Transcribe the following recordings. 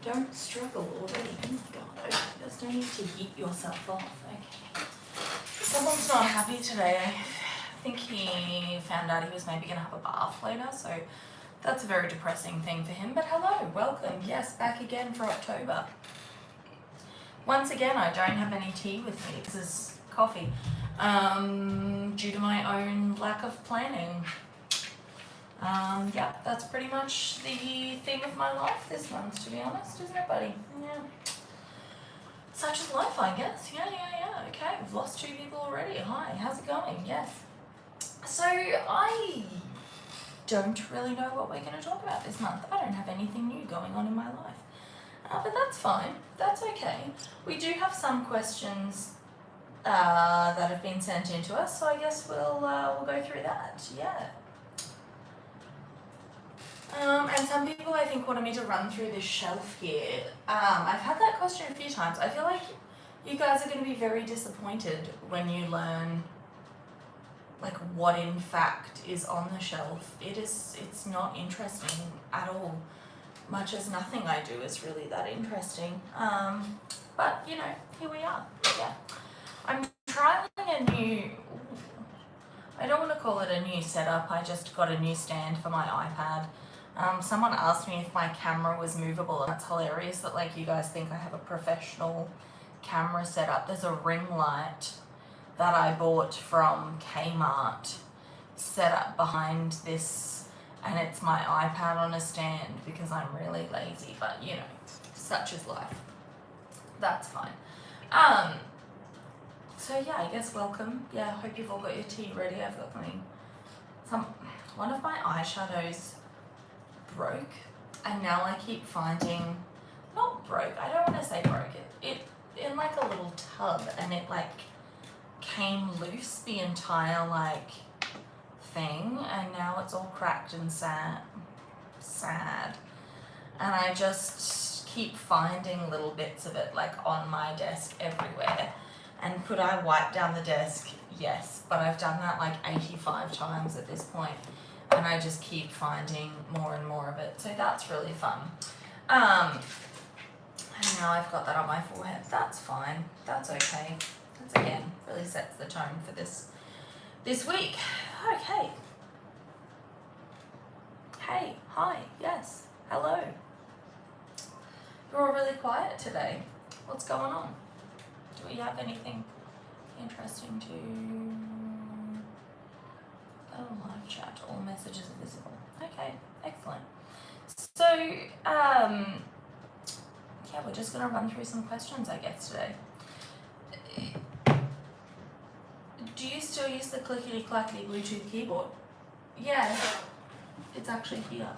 Don't struggle already. Oh my god, okay, there's no need to heat yourself off. Okay. Someone's not happy today. I think he found out he was maybe going to have a bath later, so that's a very depressing thing for him. But hello, welcome. Yes, back again for October. Once again, I don't have any tea with me. This is coffee. Due to my own lack of planning. Yeah, that's pretty much the theme of my life this month, to be honest, isn't it, buddy? Yeah. Such is life, I guess. Yeah. Okay, we've lost 2 people already. Hi, how's it going? Yes. So, I don't really know what we're going to talk about this month. I don't have anything new going on in my life. But that's fine. That's okay. We do have some questions that have been sent in to us, so I guess we'll go through that. Yeah. And some people, I think, wanted me to run through this shelf here. I've had that question a few times. I feel like you guys are going to be very disappointed when you learn, like, what in fact is on the shelf. It's not interesting at all. Much as nothing I do is really that interesting. But, you know, here we are. Yeah. I'm trialing a new... I don't want to call it a new setup. I just got a new stand for my iPad. Someone asked me if my camera was movable, and that's hilarious that, like, you guys think I have a professional camera setup. There's a ring light that I bought from Kmart set up behind this, and it's my iPad on a stand because I'm really lazy, but, you know, such is life. That's fine. So yeah, I guess welcome. Yeah, I hope you've all got your tea ready. I've got one of my eyeshadows broke, and now I keep finding, not broke, I don't want to say broke, it in like a little tub, and it like came loose, the entire like thing, and now it's all cracked and sad, and I just keep finding little bits of it like on my desk everywhere. And could I wipe down the desk? Yes, but I've done that like 85 times at this point, and I just keep finding more and more of it. So that's really fun. And now I've got that on my forehead. That's fine. That's okay. That's, again, really sets the tone for this week. Okay. Hey, hi, yes, hello. You're all really quiet today. What's going on? Do we have anything interesting to... live chat, all messages are visible. Okay, excellent. So, yeah, we're just going to run through some questions, I guess, today. Do you still use the clickety-clackety Bluetooth keyboard? Yeah, it's actually here.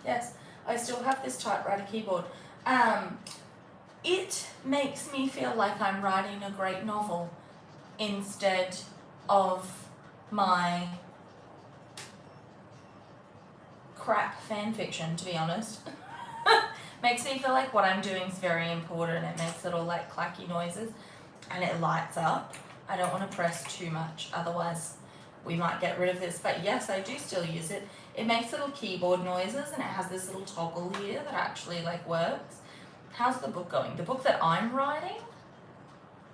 Yes, I still have this typewriter keyboard. It makes me feel like I'm writing a great novel instead of my crap fan fiction, to be honest. Makes me feel like what I'm doing is very important. It makes little like clacky noises and it lights up. I don't want to press too much, otherwise we might get rid of this. But yes, I do still use it. It makes little keyboard noises and it has this little toggle here that actually like works. How's the book going? The book that I'm writing?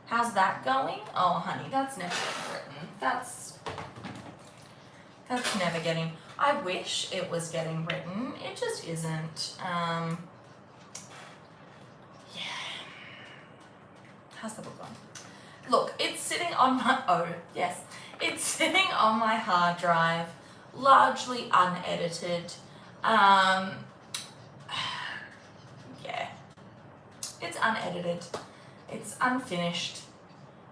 How's that going? Oh, honey, that's never getting written. That's never getting... I wish it was getting written. It just isn't. Yeah. How's the book going? Look, it's sitting on my... Oh, yes. It's sitting on my hard drive, largely unedited. Yeah. It's unedited. It's unfinished.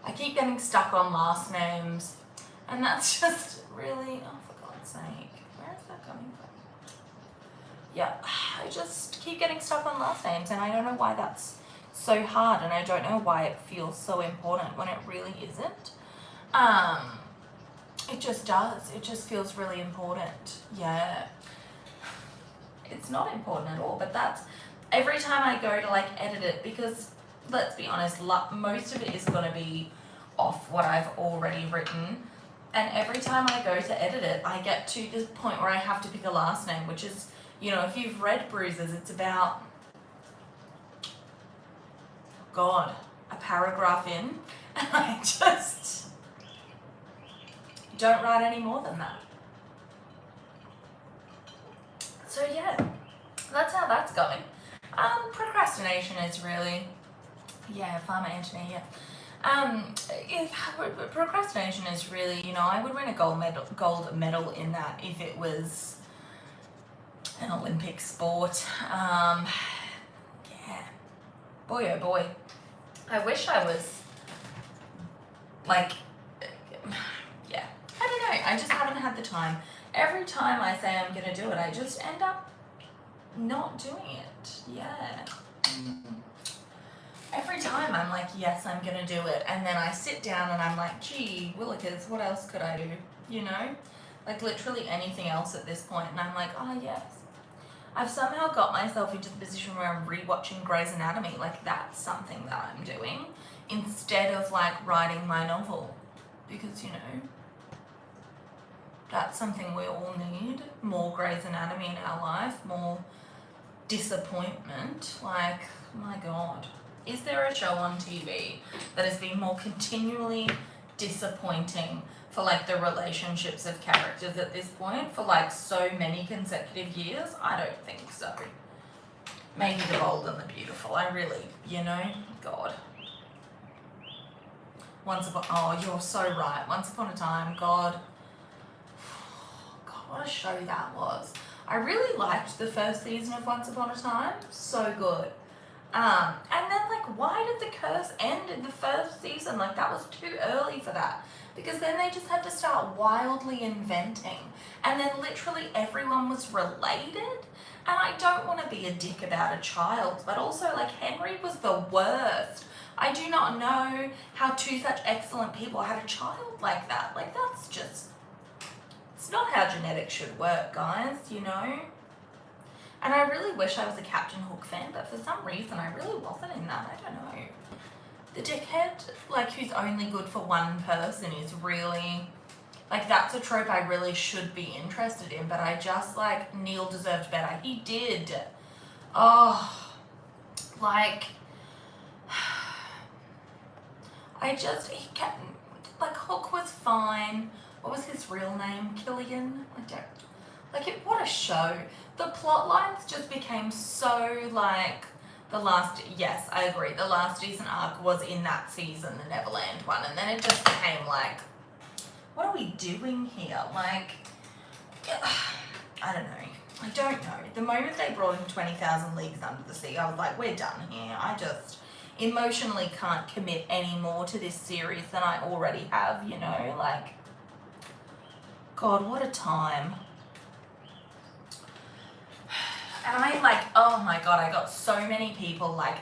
I keep getting stuck on last names, and that's just really, oh, for God's sake, where is that coming from? Yeah, I just keep getting stuck on last names, and I don't know why that's so hard, and I don't know why it feels so important when it really isn't. It just does. It just feels really important. Yeah. It's not important at all, but that's, every time I go to like edit it, because let's be honest, most of it is going to be off what I've already written, and every time I go to edit it, I get to this point where I have to pick a last name, which is You know, if you've read Bruises, it's about, God, a paragraph in, and I just don't write any more than that. So yeah, that's how that's going. Procrastination is really, yeah, Farmer Anthony, yeah. Procrastination is really, you know, I would win a gold medal in that if it was an Olympic sport. Yeah, boy oh boy, I wish I was like, yeah, I don't know, I just haven't had the time. Every time I say I'm gonna do it, I just end up not doing it. Yeah. Every time I'm like, yes, I'm gonna do it, and then I sit down and I'm like, gee, willikers, what else could I do? You know, like literally anything else at this point, and I'm like, oh yes. I've somehow got myself into the position where I'm rewatching Grey's Anatomy, like that's something that I'm doing, instead of like writing my novel, because you know, that's something we all need, more Grey's Anatomy in our life, more disappointment, like, my God. Is there a show on TV that has been more continually disappointing for like the relationships of characters at this point for like so many consecutive years? I don't think so. Maybe The Bold and the Beautiful. I really, you know, God. Oh, you're so right. Once Upon a Time, God, what a show that was. I really liked the first season of Once Upon a Time. So good. And then like, why did the curse end in the first season? Like that was too early for that. Because then they just had to start wildly inventing. And then literally everyone was related. And I don't want to be a dick about a child, but also like Henry was the worst. I do not know how two such excellent people had a child like that. Like that's just, it's not how genetics should work, guys, you know? And I really wish I was a Captain Hook fan, but for some reason I really wasn't in that. I don't know. The dickhead, like, who's only good for one person is really, like, that's a trope I really should be interested in, but I just, like, Neil deserved better. He did. Oh, like, he kept, like, Hook was fine. What was his real name? Killian? What a show. The plot lines just became so, like, yes, I agree, the last decent arc was in that season, the Neverland one, and then it just became like, what are we doing here? Like, I don't know. I don't know. The moment they brought in 20,000 Leagues Under the Sea, I was like, we're done here. I just emotionally can't commit any more to this series than I already have, you know? Like, God, what a time. And I like, oh my God, I got so many people like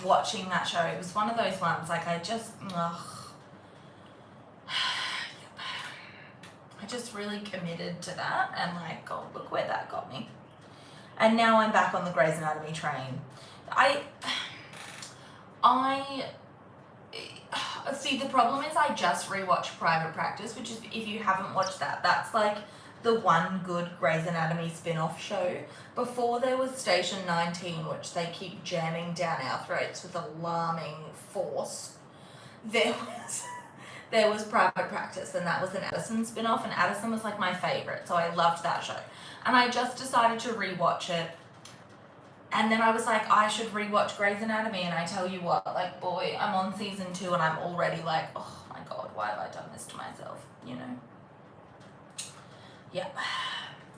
watching that show. It was one of those ones, like I just really committed to that, and like, God, look where that got me. And now I'm back on the Grey's Anatomy train. I see, the problem is I just rewatched Private Practice, which is, if you haven't watched that, that's like the one good Grey's Anatomy spin-off show. Before there was Station 19, which they keep jamming down our throats with alarming force. There was Private Practice, and that was an Addison spin-off, and Addison was like my favorite, so I loved that show. And I just decided to rewatch it, and then I was like, I should rewatch Grey's Anatomy, and I tell you what, like, boy, I'm on season 2 and I'm already like, oh my God, why have I done this to myself, you know? Yeah.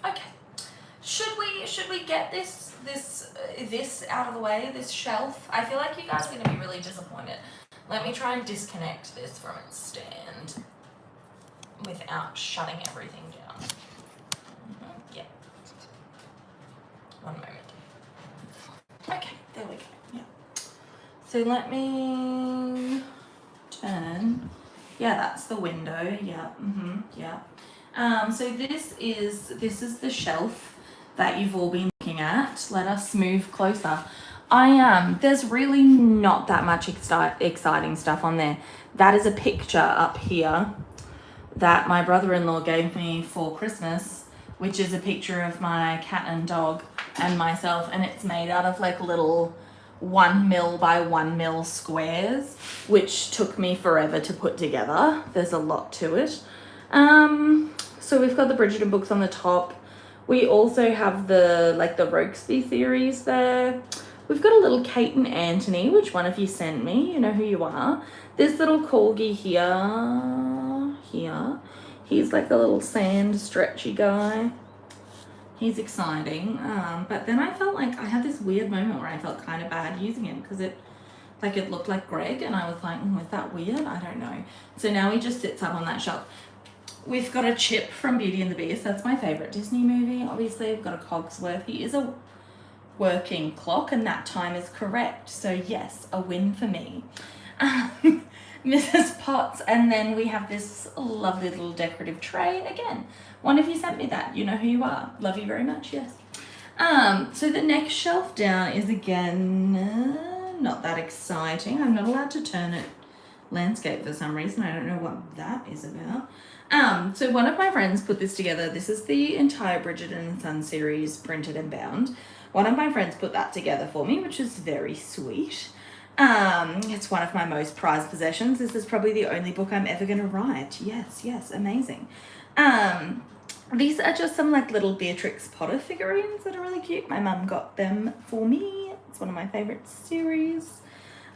Okay. Should we get this out of the way, this shelf? I feel like you guys are going to be really disappointed. Let me try and disconnect this from its stand without shutting everything down. Yeah. One moment. Okay, there we go. Yeah. So let me turn. Yeah, that's the window. Yeah. Yeah. So this is the shelf that you've all been looking at. Let us move closer. There's really not that much exciting stuff on there. That is a picture up here that my brother-in-law gave me for Christmas which is a picture of my cat and dog and myself, and it's made out of like little 1 mil by 1 mil squares, which took me forever to put together. There's a lot to it. So we've got the Bridgerton books on the top. We also have the Rokesby series there. We've got a little Kate and Anthony, which one of you sent me. You know who you are. This little corgi here. He's like a little sand stretchy guy. He's exciting. But then I felt like I had this weird moment where I felt kind of bad using him because it looked like Greg, and I was like, is that weird? I don't know. So now he just sits up on that shelf. We've got a Chip from Beauty and the Beast. That's my favorite Disney movie. Obviously, we've got a Cogsworth. He is a working clock, and that time is correct. So yes, a win for me. Mrs. Potts, and then we have this lovely little decorative tray. Again, one of you sent me that. You know who you are. Love you very much, yes. So the next shelf down is again not that exciting. I'm not allowed to turn it landscape for some reason. I don't know what that is about. So one of my friends put this together. This is the entire Bridgerton & Sons series printed and bound. One of my friends put that together for me, which is very sweet. It's one of my most prized possessions. This is probably the only book I'm ever going to write. Yes, amazing. These are just some like little Beatrix Potter figurines that are really cute. My mum got them for me. It's one of my favorite series.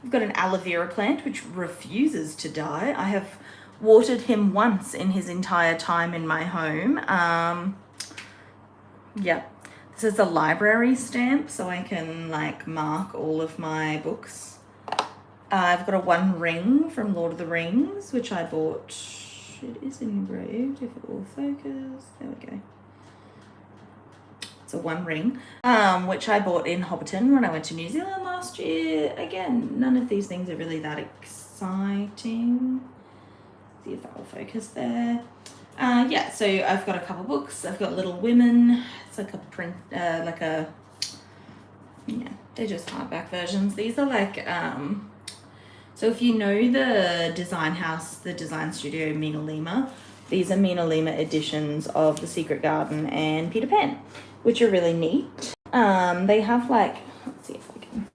I've got an aloe vera plant which refuses to die. I have watered him once in his entire time in my home. Yeah. This is a library stamp, so I can like mark all of my books. I've got a 1 ring from Lord of the Rings, which I bought. It is engraved, if it will focus. There we go. It's a 1 ring, which I bought in Hobbiton when I went to New Zealand last year. Again, none of these things are really that exciting. See if that will focus there. Yeah, so I've got a couple books. I've got Little Women. It's like a print, yeah, they're just hardback versions. These are like, so if you know the design house, the design studio, Mina Lima, these are Mina Lima editions of The Secret Garden and Peter Pan, which are really neat. They have like, let's see if I can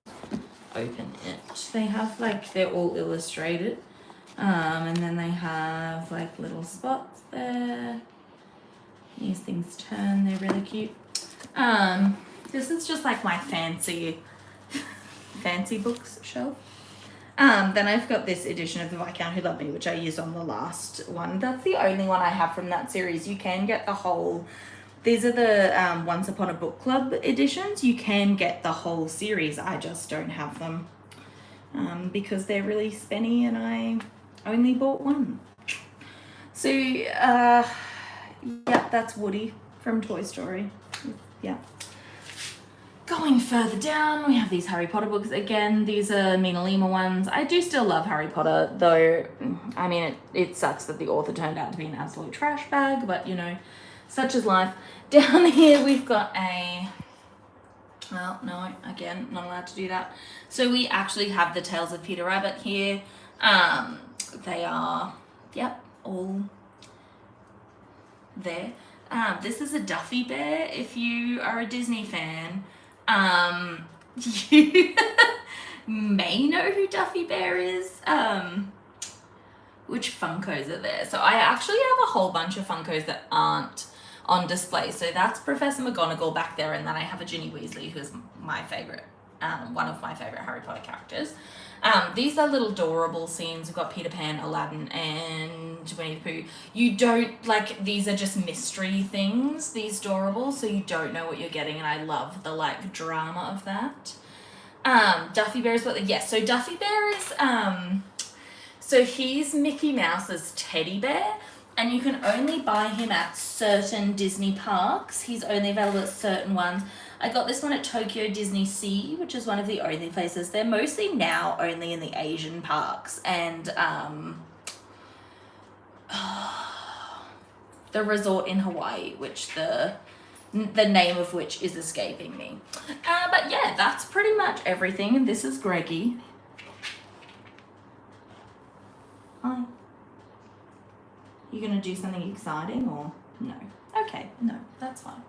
open it. They have like, they're all illustrated. And then they have like little spots there. These things turn, they're really cute. This is just like my fancy books shelf. Then I've got this edition of The Viscount Who Loved Me, which I used on the last one. That's the only one I have from that series. You can get the whole, these are the Once Upon a Book Club editions. You can get the whole series. I just don't have them because they're really spenny and I only bought one. So, yeah, that's Woody from Toy Story. Yeah. Going further down, we have these Harry Potter books. Again, these are Mina Lima ones. I do still love Harry Potter, though, I mean, it sucks that the author turned out to be an absolute trash bag, but, you know, such is life. Down here, we've got a, well, no, again, not allowed to do that. So we actually have the Tales of Peter Rabbit here. They are, yep, all there. This is a Duffy Bear. If you are a Disney fan, you may know who Duffy Bear is. Which Funkos are there? So I actually have a whole bunch of Funkos that aren't on display. So that's Professor McGonagall back there, and then I have a Ginny Weasley, who's my favorite, one of my favorite Harry Potter characters. These are little adorable scenes. We've got Peter Pan, Aladdin, and Winnie the Pooh. You don't, like, these are just mystery things, these adorable, so you don't know what you're getting, and I love the, like, drama of that. Duffy Bear is what, yes, so Duffy Bear is, so he's Mickey Mouse's teddy bear, and you can only buy him at certain Disney parks. He's only available at certain ones. I got this one at Tokyo Disney Sea, which is one of the only places. They're mostly now only in the Asian parks, and the resort in Hawaii, which the name of which is escaping me. But yeah, that's pretty much everything. And this is Greggy. Hi. You gonna do something exciting or? No. Okay, no, that's fine.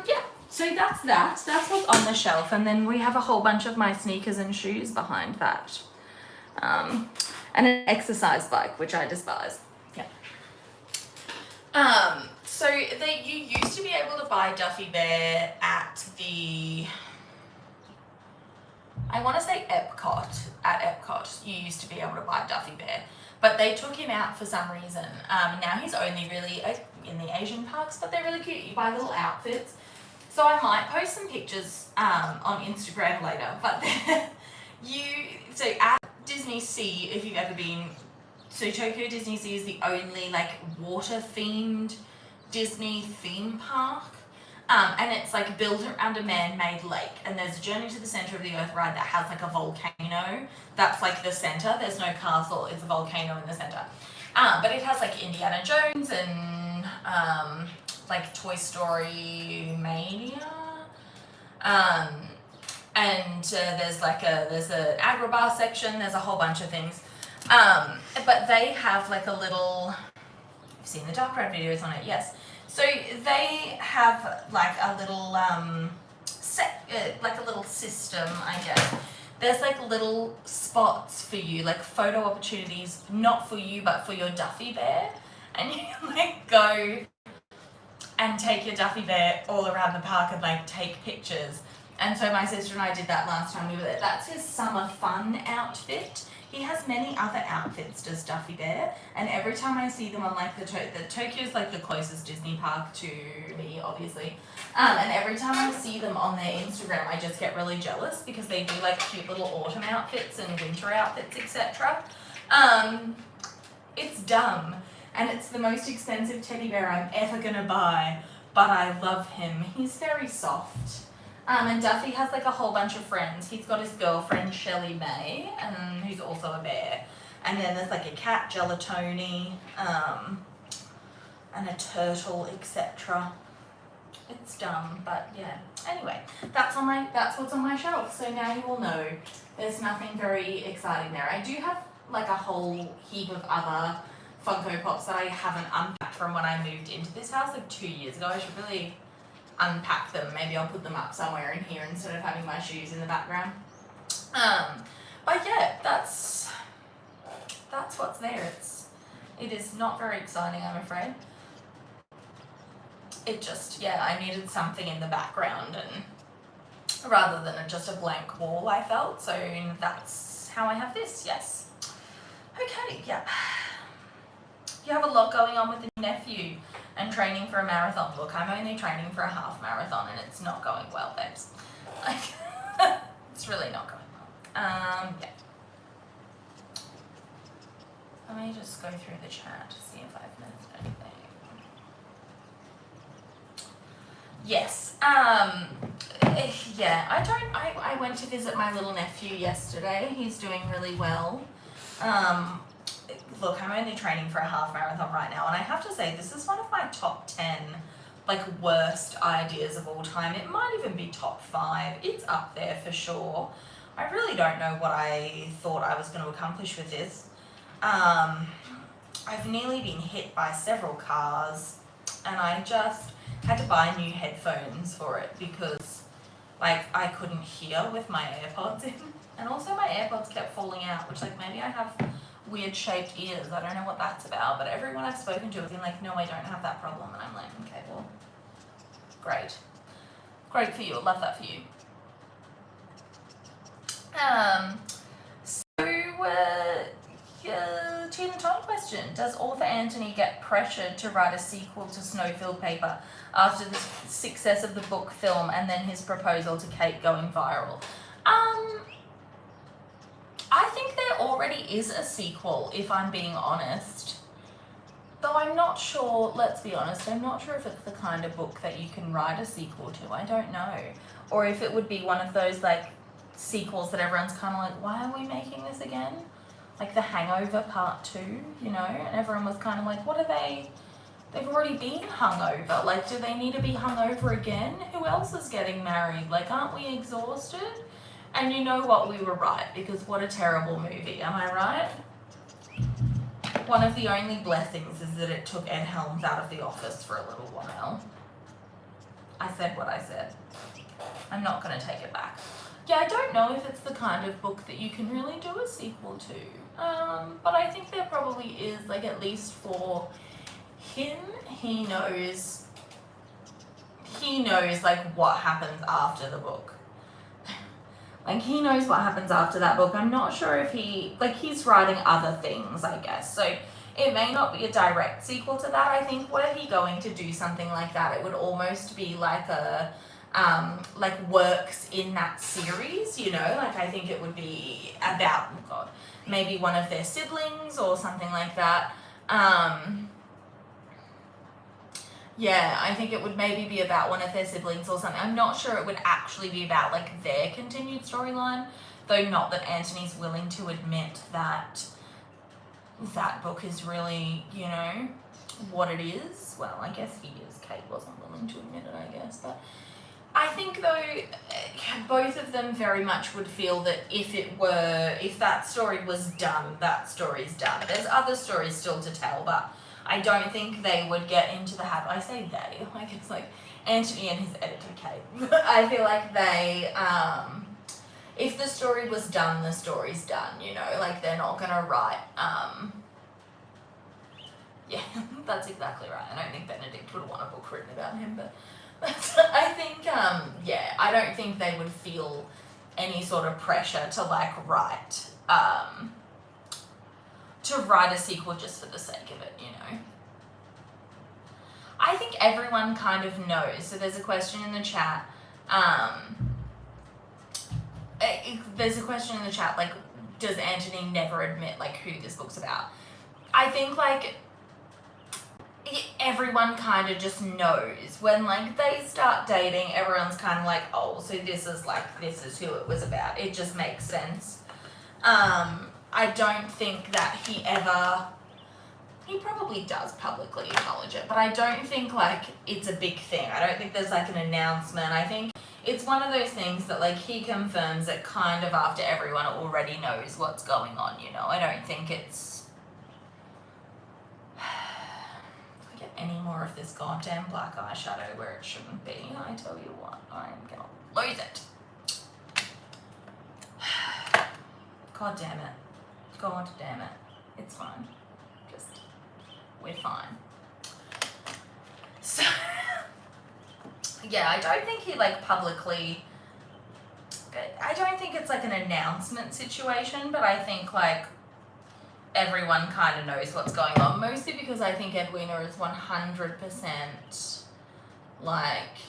Yeah, so that's that. That's what's on the shelf. And then we have a whole bunch of my sneakers and shoes behind that. And an exercise bike, which I despise. Yeah. So you used to be able to buy Duffy Bear at the, I want to say Epcot. At Epcot, you used to be able to buy Duffy Bear, but they took him out for some reason. Now he's only really in the Asian parks, but they're really cute. You buy little outfits. So I might post some pictures on Instagram later, but so at Disney Sea, if you've ever been, so Tokyo Disney Sea is the only like water themed Disney theme park. And it's like built around a man-made lake, and there's a Journey to the Center of the Earth ride that has like a volcano. That's like the center. There's no castle. It's a volcano in the center. But it has like Indiana Jones and like Toy Story Mania. And there's an agri-bar section. There's a whole bunch of things. But they have like a little. You've seen the dark ride videos on it, yes. So they have like a little like a little system, I guess. There's like little spots for you, like photo opportunities, not for you, but for your Duffy Bear. And you can like go and take your Duffy Bear all around the park and like take pictures. And so my sister and I did that last time we were there. That's his summer fun outfit. He has many other outfits, does Duffy Bear, and every time I see them on like the Tokyo's like the closest Disney park to me, obviously, and every time I see them on their Instagram, I just get really jealous because they do like cute little autumn outfits and winter outfits, etc. It's dumb, and it's the most expensive teddy bear I'm ever gonna buy, but I love him. He's very soft. And Duffy has like a whole bunch of friends. He's got his girlfriend Shelley May, and who's also a bear. And then there's like a cat, Gelatoni, and a turtle, etc. It's dumb, but yeah. Anyway, that's what's on my shelf. So now you all know there's nothing very exciting there. I do have like a whole heap of other Funko Pops that I haven't unpacked from when I moved into this house like 2 years ago. I should really unpack them. Maybe I'll put them up somewhere in here instead of having my shoes in the background. But yeah, that's what's there. It is not very exciting, I'm afraid. It just, yeah, I needed something in the background, and rather than just a blank wall, I felt. So that's how I have this. Yes. Okay. Yeah. You have a lot going on with the nephew and training for a marathon. Look, I'm only training for a half marathon and it's not going well, babes. Like, it's really not going well. Yeah. Let me just go through the chat to see if I've missed anything. Yes. Yeah, I went to visit my little nephew yesterday. He's doing really well. Look, I'm only training for a half marathon right now, and I have to say this is one of my top 10 like worst ideas of all time. It might even be top 5. It's up there for sure. I really don't know what I thought I was going to accomplish with this. I've nearly been hit by several cars, and I just had to buy new headphones for it because like I couldn't hear with my AirPods in, and also my AirPods kept falling out, which like maybe I have weird shaped ears. I don't know what that's about, but everyone I've spoken to has been like, no, I don't have that problem. And I'm like, okay, well, great for you. I love that for you. Tina Ton question: does author Anthony get pressured to write a sequel to Snowfield Paper after the success of the book, film, and then his proposal to Kate going viral? I think there already is a sequel, if I'm being honest. Though I'm not sure, let's be honest, I'm not sure if it's the kind of book that you can write a sequel to. I don't know. Or if it would be one of those like sequels that everyone's kind of like, why are we making this again? Like The Hangover Part 2, you know? And everyone was kind of like, what are they? They've already been hungover. Like, do they need to be hungover again? Who else is getting married? Like, aren't we exhausted? And you know what? We were right, because what a terrible movie. Am I right? one of the only blessings is that it took Ed Helms out of the office for a little while. I said what I said. I'm not going to take it back. Yeah, I don't know if it's the kind of book that you can really do a sequel to. But I think there probably is, like, at least for him, he knows, like, what happens after the book. Like, he knows what happens after that book. I'm not sure if he's writing other things, I guess. So it may not be a direct sequel to that. I think were he going to do something like that, it would almost be like a, like works in that series, you know? Like, I think it would be about, oh God, maybe one of their siblings or something like that. Yeah, I think it would maybe be about one of their siblings or something. I'm not sure it would actually be about, like, their continued storyline, though not that Anthony's willing to admit that that book is really, you know, what it is. Well, I guess he is. Kate wasn't willing to admit it, I guess. But I think, though, both of them very much would feel that if that story was done, that story's done. There's other stories still to tell, but I don't think they would get into the habit. I say they, like, it's like Anthony and his editor, Kate. I feel like they, if the story was done, the story's done, you know? Like, they're not gonna write, yeah, that's exactly right. I don't think Benedict would want a book written about him, but I think, yeah, I don't think they would feel any sort of pressure to, like, write a sequel just for the sake of it, you know. I think everyone kind of knows. So there's a question in the chat. There's a question in the chat, like, does Anthony never admit, like, who this book's about? I think, like, everyone kind of just knows. When, like, they start dating, everyone's kind of like, oh, so this is who it was about. It just makes sense. I don't think that he probably does publicly acknowledge it, but I don't think, like, it's a big thing. I don't think there's, like, an announcement. I think it's one of those things that, like, he confirms it kind of after everyone already knows what's going on, you know. I don't think it's... If I get any more of this goddamn black eyeshadow where it shouldn't be, I tell you what, I'm gonna lose it. God damn it. God damn it. It's fine. We're fine. So, yeah, I don't think he, like, publicly, I don't think it's, like, an announcement situation, but I think, like, everyone kind of knows what's going on, mostly because I think Edwina is 100%, like,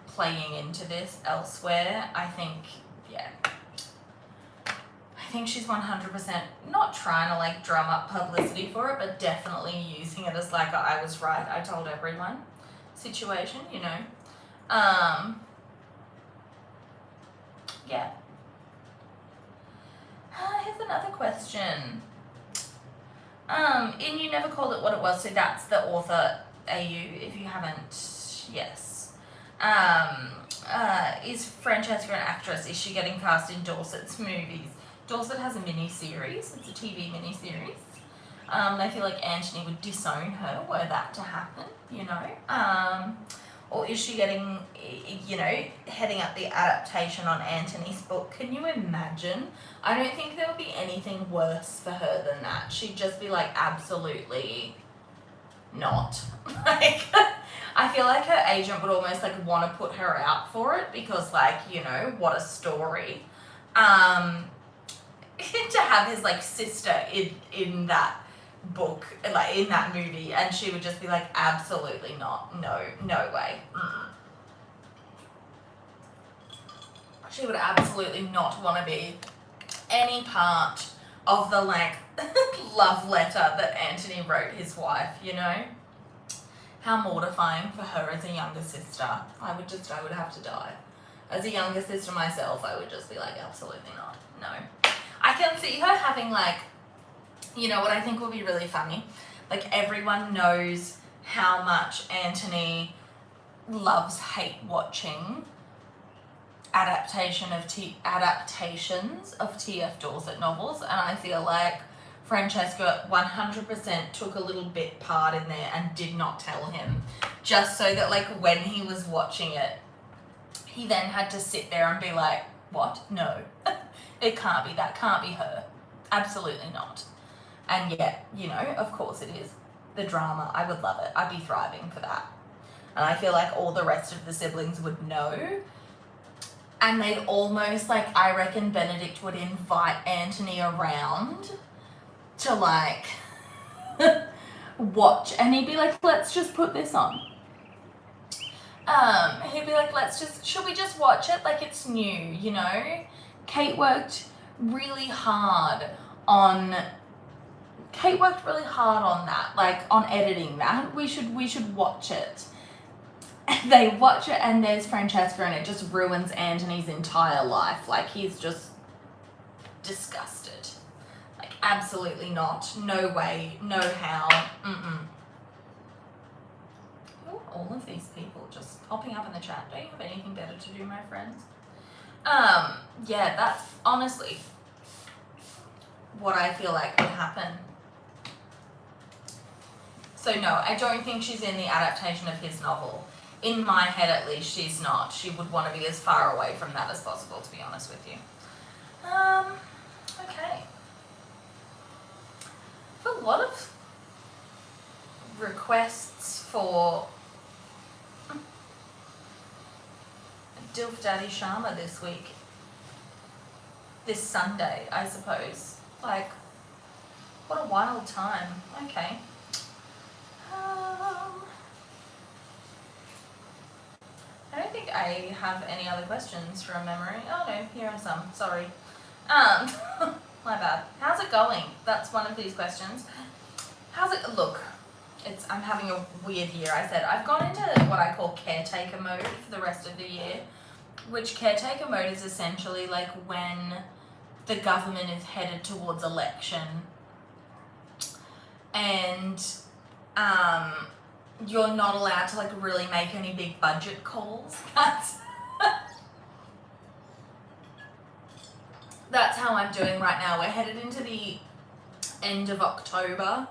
playing into this elsewhere. I think, yeah. I think she's 100% not trying to, like, drum up publicity for it, but definitely using it as, like, I was right, I told everyone situation, you know. Yeah. Here's another question. In You Never Called It What It Was, so that's the author AU, if you haven't, yes. Is Francesca an actress? Is she getting cast in Dorset's movies? Dorset has a mini-series. It's a TV mini-series. I feel like Anthony would disown her were that to happen, you know. Or is she getting, you know, heading up the adaptation on Anthony's book? Can you imagine? I don't think there would be anything worse for her than that. She'd just be like, absolutely not. Like, I feel like her agent would almost, like, want to put her out for it because, like, you know, what a story. To have his, like, sister in that book, like, in that movie, and she would just be like, absolutely not, no way. She would absolutely not want to be any part of the, like, love letter that Anthony wrote his wife, you know? How mortifying for her as a younger sister. I would have to die. As a younger sister myself, I would just be like, absolutely not, no. I can see her having, like, you know what I think will be really funny? Like, everyone knows how much Anthony loves hate watching adaptations of T.F. Dorset novels, and I feel like Francesca 100% took a little bit part in there and did not tell him, just so that like when he was watching it, he then had to sit there and be like, what? No, it can't be, that can't be her. Absolutely not. And yet, you know, of course it is. The drama, I would love it. I'd be thriving for that. And I feel like all the rest of the siblings would know. And they'd almost, like, I reckon Benedict would invite Anthony around to, like, watch. And he'd be like, let's just put this on. He'd be like, should we just watch it? Like, it's new, you know? Kate worked really hard on that, like, on editing that. We should watch it. And they watch it and there's Francesca and it just ruins Anthony's entire life. Like, he's just disgusted. Like, absolutely not. No way. No how. Ooh, all of these people just popping up in the chat. Don't you have anything better to do, my friends? Yeah, that's honestly what I feel like would happen. So no, I don't think she's in the adaptation of his novel. In my head, at least, she's not. She would want to be as far away from that as possible, to be honest with you. Okay. A lot of requests for Dilf Daddy Sharma this week. This Sunday, I suppose. Like, what a wild time. Okay. I don't think I have any other questions from memory. Oh no, here are some. Sorry. My bad. How's it going? That's one of these questions. How's it look? I'm having a weird year. I said I've gone into what I call caretaker mode for the rest of the year, which caretaker mode is essentially like when the government is headed towards election and you're not allowed to like really make any big budget calls. That's how I'm doing right now. We're headed into the end of October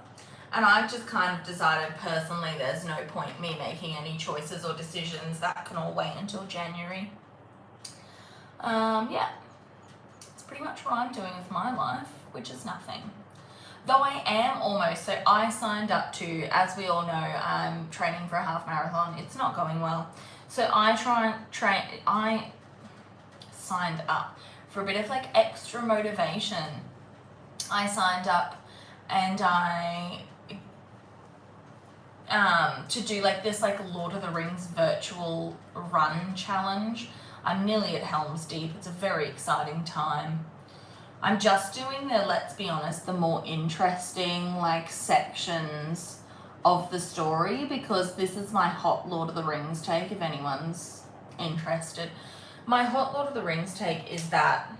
and I've just kind of decided personally there's no point me making any choices or decisions. That can all wait until January. Yeah, it's pretty much what I'm doing with my life, which is nothing. Though I am almost, so I signed up to, as we all know, I'm training for a half marathon. It's not going well. So I signed up for a bit of like extra motivation. I signed up and to do like this like Lord of the Rings virtual run challenge. I'm nearly at Helm's Deep. It's a very exciting time. I'm just doing the, let's be honest, the more interesting like sections of the story because this is my hot Lord of the Rings take if anyone's interested. My hot Lord of the Rings take is that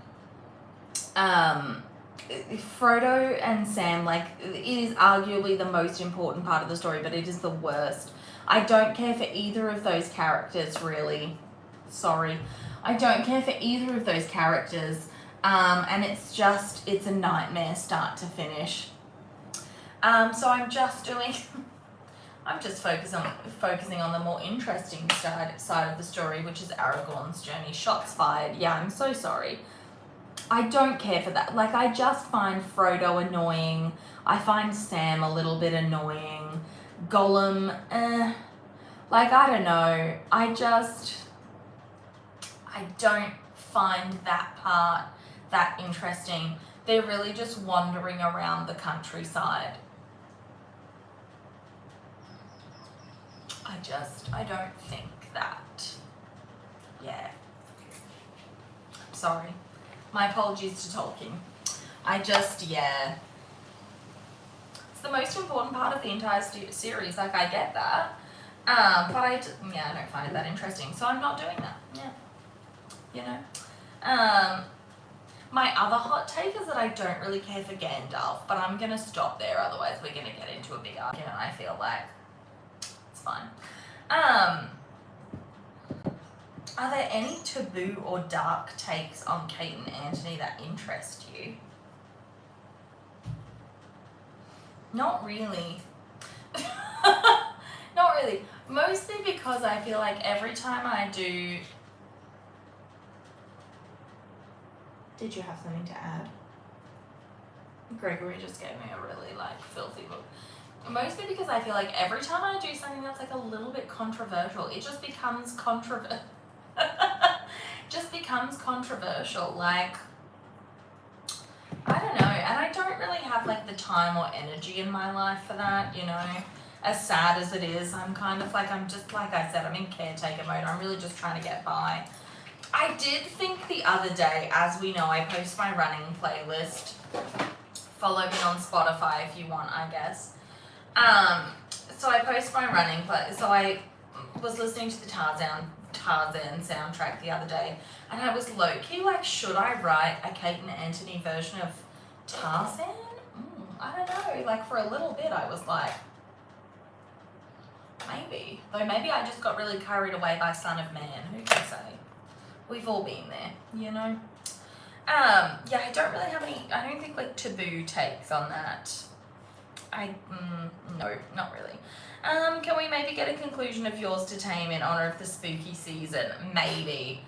Frodo and Sam, like, it is arguably the most important part of the story, but it is the worst. I don't care for either of those characters, really. Sorry. I don't care for either of those characters. And it's a nightmare start to finish. So I'm just focusing on the more interesting side of the story, which is Aragorn's journey. Shots fired. Yeah, I'm so sorry. I don't care for that. Like, I just find Frodo annoying. I find Sam a little bit annoying. Gollum, like, I don't know. I don't find that part that interesting. They're really just wandering around the countryside. I don't think that. Yeah. Sorry. My apologies to Tolkien. Yeah. It's the most important part of the entire series, like, I get that. But I don't find it that interesting, so I'm not doing that. Yeah. You know? My other hot take is that I don't really care for Gandalf, but I'm going to stop there, otherwise we're going to get into a big argument, I feel like. It's fine. Are there any taboo or dark takes on Kate and Anthony that interest you? Not really. Not really. Mostly because I feel like every time I do... Did you have something to add? Gregory just gave me a really like filthy look. Mostly because I feel like every time I do something that's like a little bit controversial, it just becomes controversial. Like, I don't know, and I don't really have like the time or energy in my life for that, you know. As sad as it is, I'm kind of like, I'm just, like I said, I'm in caretaker mode. I'm really just trying to get by. I did think the other day, as we know, I post my running playlist. Follow me on Spotify if you want, I guess. So I post my running playlist. So I was listening to the Tarzan soundtrack the other day, and I was low-key like, should I write a Kate and Anthony version of Tarzan? I don't know. Like, for a little bit, I was like, maybe. Though maybe I just got really carried away by Son of Man. Who can say? We've all been there, you know? Yeah, I don't really have any, I don't think, like, taboo takes on that. No, not really. Can we maybe get a conclusion of yours to tame in honor of the spooky season? Maybe.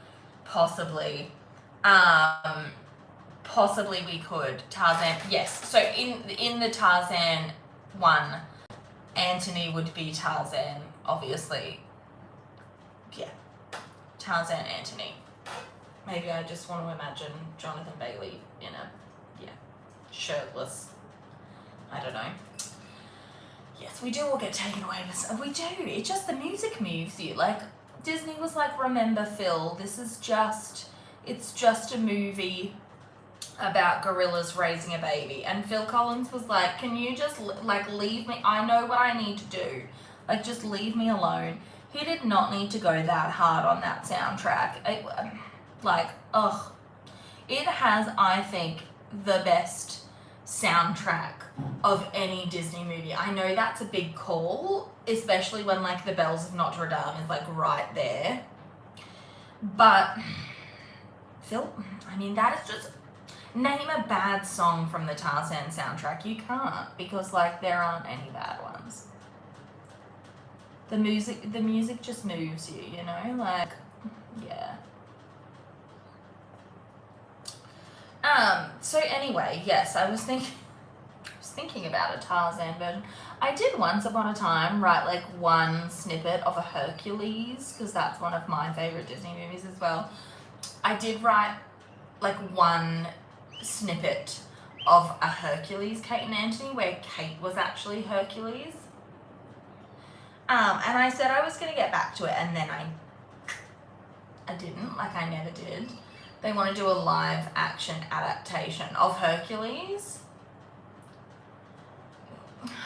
Possibly. Possibly we could. Tarzan, yes. So in the Tarzan one, Anthony would be Tarzan, obviously. Yeah. Tarzan, Anthony. Maybe I just want to imagine Jonathan Bailey in shirtless. I don't know. Yes, we do all get taken away with. We do. It's just the music moves you. Like, Disney was like, remember, Phil, it's just a movie about gorillas raising a baby. And Phil Collins was like, can you just, like, leave me? I know what I need to do. Like, just leave me alone. He did not need to go that hard on that soundtrack. It has, I think, the best soundtrack of any Disney movie. I know that's a big call, especially when, like, the Bells of Notre Dame is, like, right there. But, Phil, I mean, that is just... Name a bad song from the Tarzan soundtrack. You can't, because, like, there aren't any bad ones. The music just moves you, you know? Like, yeah. So anyway, yes, I was thinking about a Tarzan version. I did once upon a time write like one snippet of a Hercules, because that's one of my favorite Disney movies as well. I did write like one snippet of a Hercules, Kate and Anthony, where Kate was actually Hercules. And I said I was going to get back to it, and then I didn't, like I never did. They want to do a live action adaptation of Hercules.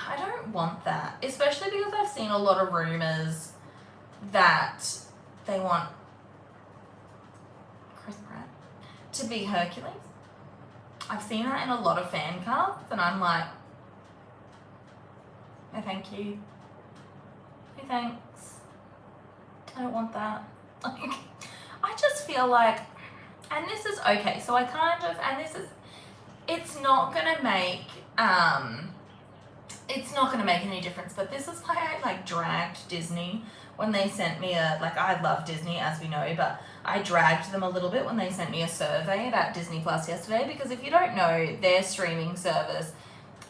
I don't want that, especially because I've seen a lot of rumors that they want Chris Pratt to be Hercules. I've seen that in a lot of fan cards, and I'm like, no thank you. No thanks. I don't want that. I just feel like, and this is okay, so I kind of, and this is, it's not gonna make any difference, but this is why I like dragged Disney when they sent me I love Disney, as we know, but I dragged them a little bit when they sent me a survey about Disney Plus yesterday, because if you don't know, their streaming service,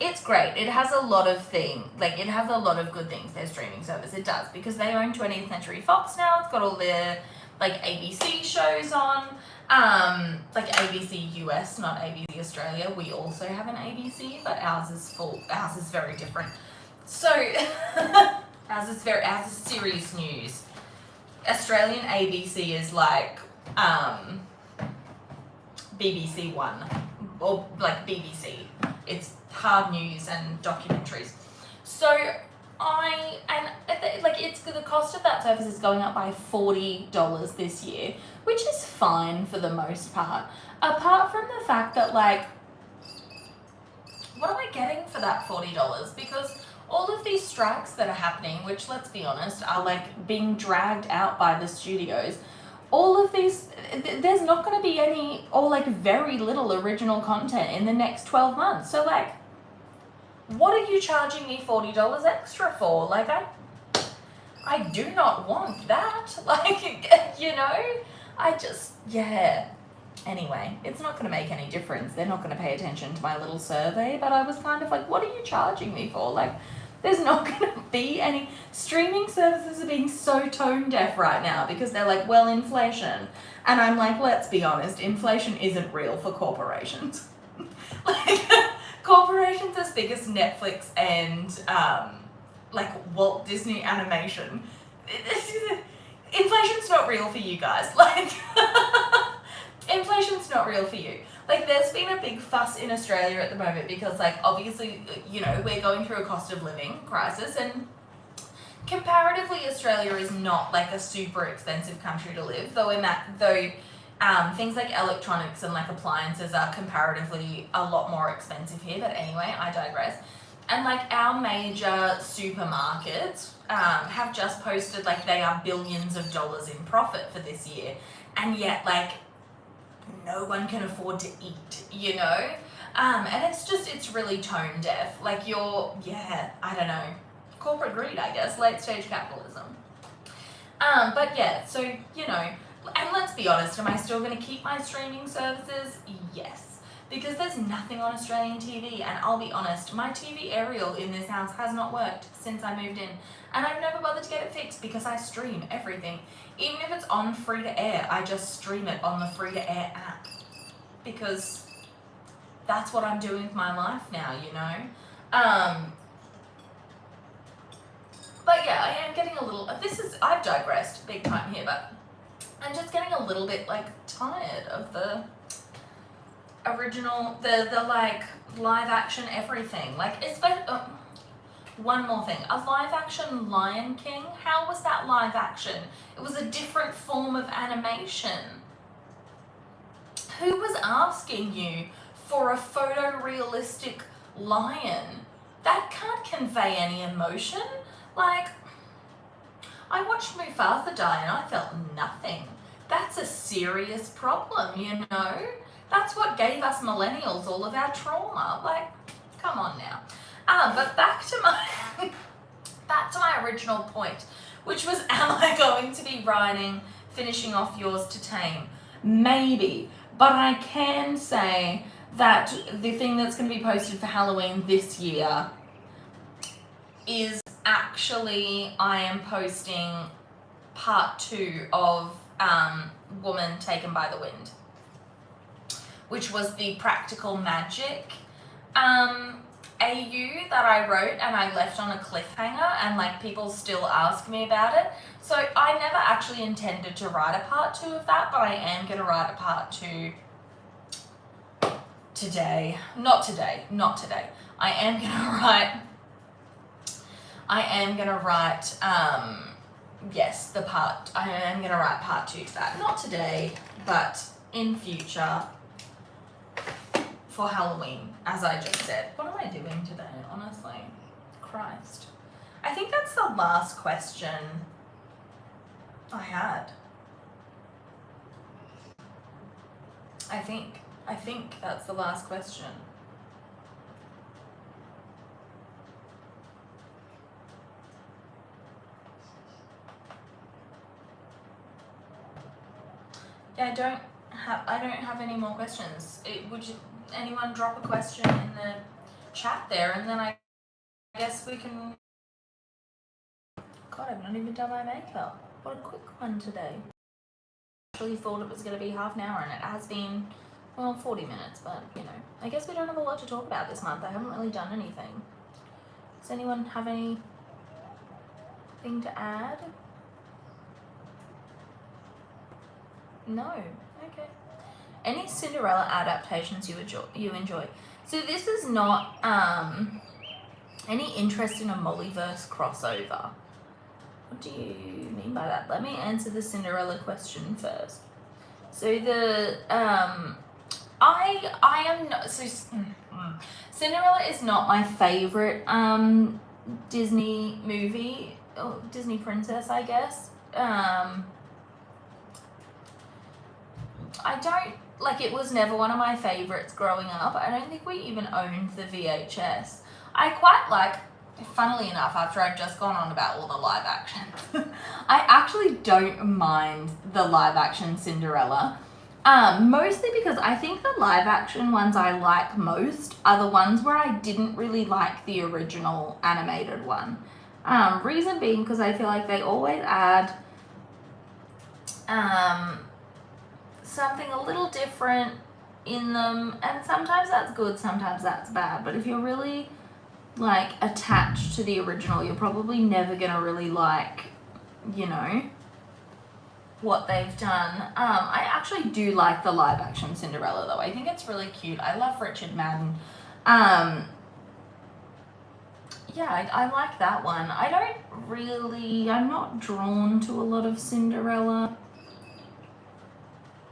it's great. It has a lot of it has a lot of good things, their streaming service. It does, because they own 20th Century Fox now. It's got all their ABC shows on, ABC US, not ABC Australia. We also have an ABC, but ours is very different. So, ours is serious news. Australian ABC is like, BBC One, or like BBC. It's hard news and documentaries. So it's the cost of that service is going up by $40 this year, which is fine for the most part. Apart from the fact that what am I getting for that $40? Because all of these strikes that are happening, which let's be honest, are being dragged out by the studios. All of these, there's not going to be any, or very little original content in the next 12 months. So what are you charging me $40 extra for? Like, I do not want that. Like, you know, I just, yeah. Anyway, it's not going to make any difference. They're not going to pay attention to my little survey, but I was kind of like, what are you charging me for? Like, there's not going to be any. Streaming services are being so tone deaf right now because they're like, well, inflation. And I'm like, let's be honest, inflation isn't real for corporations. Like, corporations as big as Netflix and like Walt Disney Animation, inflation's not real for you guys. Like, inflation's not real for you. Like, there's been a big fuss in Australia at the moment because, like, obviously, you know, we're going through a cost of living crisis, and comparatively, Australia is not like a super expensive country to live, though things like electronics and like appliances are comparatively a lot more expensive here. But anyway, I digress. And like our major supermarkets have just posted like they are billions of dollars in profit for this year, and yet like no one can afford to eat, you know? And it's really tone deaf. Like I don't know, corporate greed, I guess, late stage capitalism. But yeah, so, you know, and let's be honest, am I still going to keep my streaming services? Yes, because there's nothing on Australian TV, and I'll be honest, my TV aerial in this house has not worked since I moved in, and I've never bothered to get it fixed because I stream everything. Even if it's on free to air, I just stream it on the free to air app because that's what I'm doing with my life now, you know? But yeah, I am getting a little, I've digressed big time here, but I'm just getting a little bit like tired of the original, the like live action everything. Like, one more thing, a live action Lion King, how was that live action? It was a different form of animation. Who was asking you for a photorealistic lion? That can't convey any emotion. Like, I watched Mufasa die and I felt nothing. That's a serious problem, you know? That's what gave us millennials all of our trauma. Like, come on now. But back to my original point, which was, am I going to be finishing off Yours to Tame? Maybe, but I can say that the thing that's going to be posted for Halloween this year is actually, I am posting part 2 of Woman Taken by the Wind, which was the practical magic AU that I wrote and I left on a cliffhanger, and like people still ask me about it. So I never actually intended to write a part 2 of that, but I am going to write a part 2 today. Not today. I am going to write part 2 to that. Not today, but in future for Halloween, as I just said. What am I doing today, honestly? Christ. I think that's the last question I had. I think that's the last question. Yeah, I don't have any more questions. Anyone drop a question in the chat there, and then I guess we can. God, I've not even done my makeup. What a quick one today. I actually thought it was going to be half an hour, and it has been, well, 40 minutes, but, you know. I guess we don't have a lot to talk about this month. I haven't really done anything. Does anyone have anything to add? No. Okay. Any Cinderella adaptations you enjoy? So this is not any interest in a Mollyverse crossover. What do you mean by that? Let me answer the Cinderella question first. So the I am not, so Cinderella is not my favorite Disney movie, or Disney princess, I guess. I don't, like, it was never one of my favorites growing up. I don't think we even owned the VHS. I quite like, funnily enough, after I've just gone on about all the live action, I actually don't mind the live action Cinderella. Mostly because I think the live action ones I like most are the ones where I didn't really like the original animated one. Reason being because I feel like they always add something a little different in them, and sometimes that's good, sometimes that's bad. But if you're really like attached to the original, you're probably never gonna really like, you know, what they've done. I actually do like the live action Cinderella though. I think it's really cute. I love Richard Madden. Yeah, I like that one. I'm not drawn to a lot of Cinderella.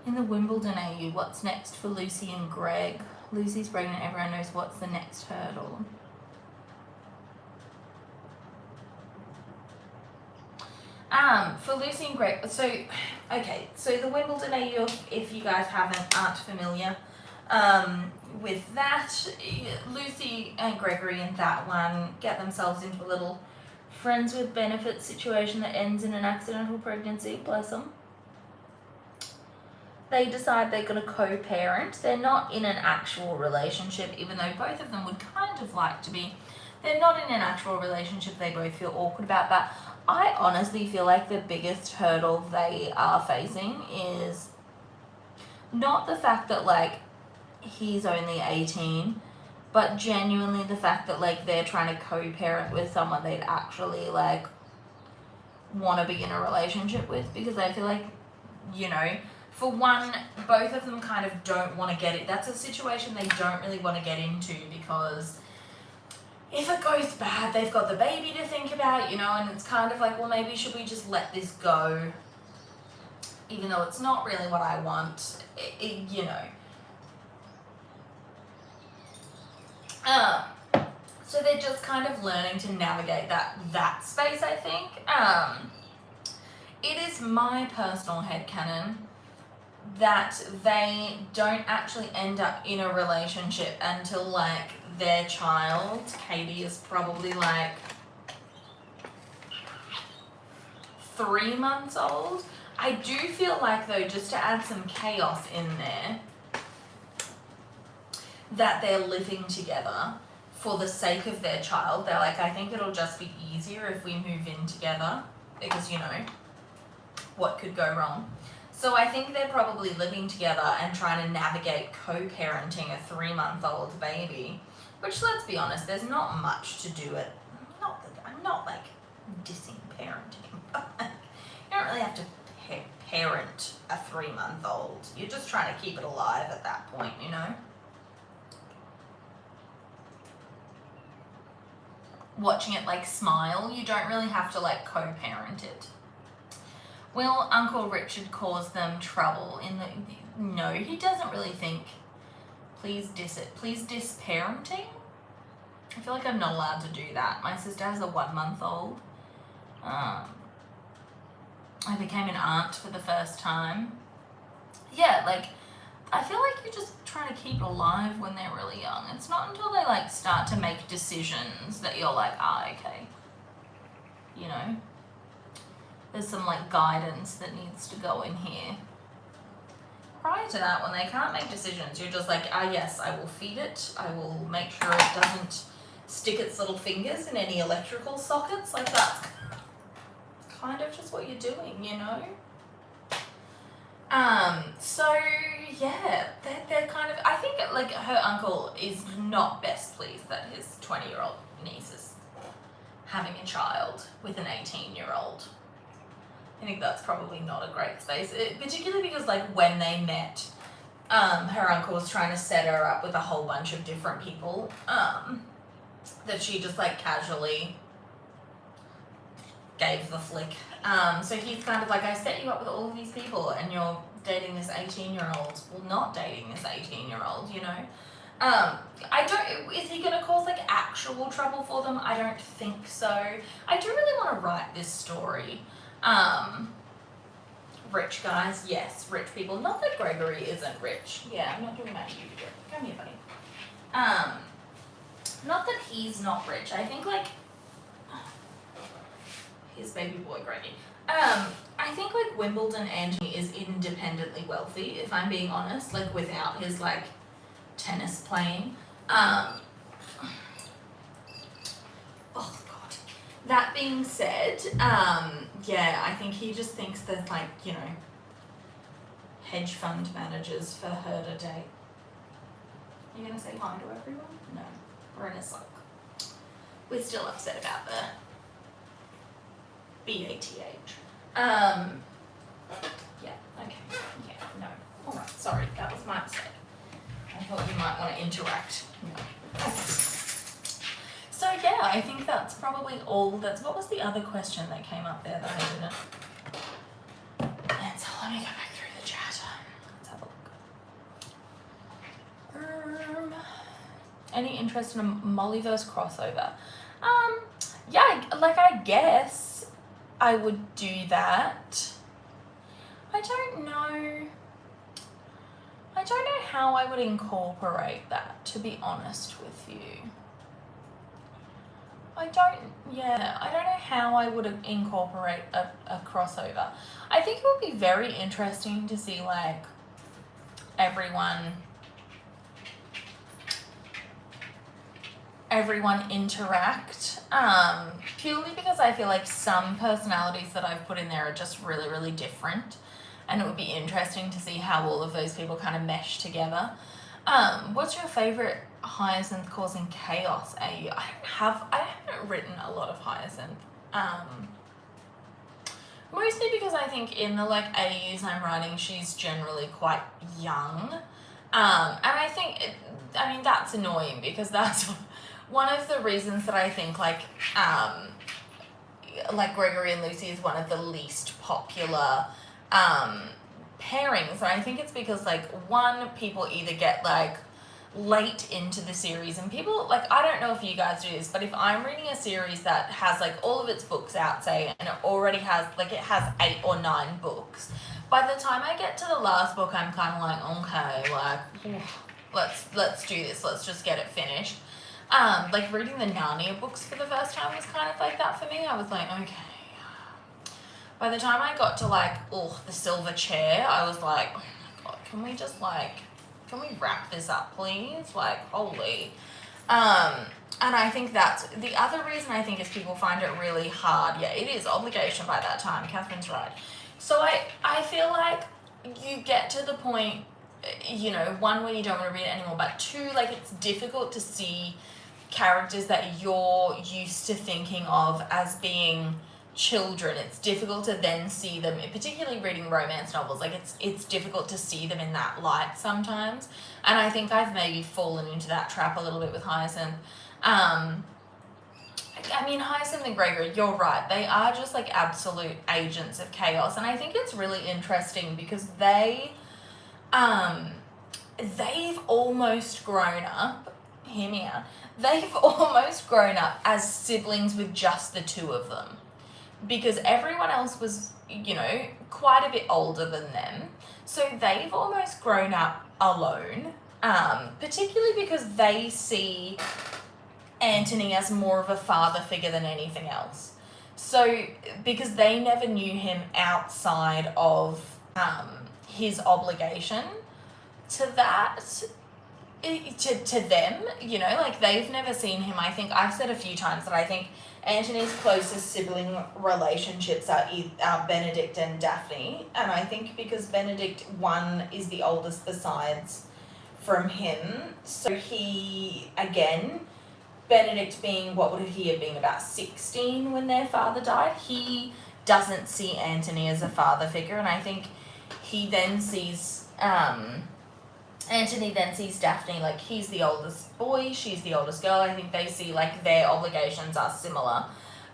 In the Wimbledon AU, what's next for Lucy and Greg? Lucy's pregnant, everyone knows what's the next hurdle. For Lucy and Greg, so the Wimbledon AU, if you guys aren't familiar with that, Lucy and Gregory in that one get themselves into a little friends with benefits situation that ends in an accidental pregnancy, bless them. They decide they're going to co-parent. They're not in an actual relationship, even though both of them would kind of like to be. They're not in an actual relationship they both feel awkward about, but I honestly feel like the biggest hurdle they are facing is not the fact that like he's only 18, but genuinely the fact that like they're trying to co-parent with someone they'd actually like want to be in a relationship with, because I feel like, you know, for one, both of them kind of don't want to get it. That's a situation they don't really want to get into, because if it goes bad, they've got the baby to think about, you know, and it's kind of like, well, maybe should we just let this go, even though it's not really what I want, you know. So they're just kind of learning to navigate that space, I think. It is my personal headcanon that they don't actually end up in a relationship until like their child, Katie, is probably like 3 months old. I do feel like though, just to add some chaos in there, that they're living together for the sake of their child. They're like, I think it'll just be easier if we move in together, because, you know, what could go wrong? So I think they're probably living together and trying to navigate co-parenting a 3-month-old baby, which, let's be honest, there's not much to do it. I'm not like dissing parenting, but like, you don't really have to parent a 3-month-old. You're just trying to keep it alive at that point, you know? Watching it like smile, you don't really have to like co-parent it. Will Uncle Richard cause them trouble in the... No, he doesn't really think. Please diss it. Please diss parenting? I feel like I'm not allowed to do that. My sister has a 1-month-old. I became an aunt for the first time. Yeah, like, I feel like you're just trying to keep it alive when they're really young. It's not until they like start to make decisions that you're like, okay. You know? There's some like guidance that needs to go in here. Prior to that, when they can't make decisions, you're just like, yes, I will feed it. I will make sure it doesn't stick its little fingers in any electrical sockets. Like, that's kind of just what you're doing, you know? So yeah, they're kind of, I think like her uncle is not best pleased that his 20-year-old niece is having a child with an 18-year-old. I think that's probably not a great space, particularly because like when they met, her uncle was trying to set her up with a whole bunch of different people, that she just like casually gave the flick. So he's kind of like, I set you up with all of these people and you're dating this 18-year-old. Well, not dating this 18-year-old, you know. Is he going to cause like actual trouble for them? I don't think so. I do really want to write this story. Rich guys, yes, rich people. Not that Gregory isn't rich. Yeah, I'm not doing my YouTube. Come here, buddy. not that he's not rich. I think like his baby boy Grady. I think like Wimbledon Anthony is independently wealthy, if I'm being honest, like without his like tennis playing. Oh god. That being said, yeah, I think he just thinks that like, you know, hedge fund managers for her to date. You gonna say hi to everyone? No. We're in a sulk. We're still upset about the BATH. Yeah, okay. Yeah, no. Alright, sorry, that was my mistake. I thought you might want to interact. No. So yeah, I think that's probably all. What was the other question that came up there that I didn't answer? Let me go back through the chat. Let's have a look. Any interest in a Mollyverse crossover? Yeah, like I guess I would do that. I don't know how I would incorporate that, to be honest with you. I don't know how I would incorporate a crossover. I think it would be very interesting to see like everyone interact, purely because I feel like some personalities that I've put in there are just really, really different, and it would be interesting to see how all of those people kind of mesh together. What's your favorite Hyacinth causing chaos AU? I haven't written a lot of Hyacinth, mostly because I think in the like AUs I'm writing, she's generally quite young, and I think that's annoying because that's one of the reasons that I think like Gregory and Lucy is one of the least popular pairings, and I think it's because like one, people either get like late into the series, and people like, I don't know if you guys do this, but if I'm reading a series that has like all of its books out, say, and it already has like, it has 8 or 9 books, by the time I get to the last book I'm kind of like, okay, like let's do this, let's just get it finished. Like reading the Narnia books for the first time was kind of like that for me. I was like, okay. By the time I got to like, the silver chair, I was like, oh my god, can we wrap this up, please? Like, holy. And I think that's, the other reason I think is people find it really hard. Yeah, it is obligation by that time. Catherine's right. So I feel like you get to the point, you know, one, where you don't want to read it anymore, but two, like it's difficult to see characters that you're used to thinking of as being children. It's difficult to then see them, particularly reading romance novels, like it's difficult to see them in that light sometimes, and I think I've maybe fallen into that trap a little bit with Hyacinth. Hyacinth and Gregory, you're right, they are just like absolute agents of chaos, and I think it's really interesting because they've almost grown up, hear me out, they've almost grown up as siblings with just the two of them, because everyone else was, you know, quite a bit older than them, so they've almost grown up alone, particularly because they see Anthony as more of a father figure than anything else. So because they never knew him outside of his obligation to that, to them, you know, like they've never seen him. I think I've said a few times that I think Anthony's closest sibling relationships are Benedict and Daphne, and I think because Benedict, one, is the oldest besides from him, so he, again, Benedict being, what would he have been, about 16 when their father died, he doesn't see Anthony as a father figure, and I think he then sees, Anthony then sees Daphne like he's the oldest boy, she's the oldest girl. I think they see like their obligations are similar.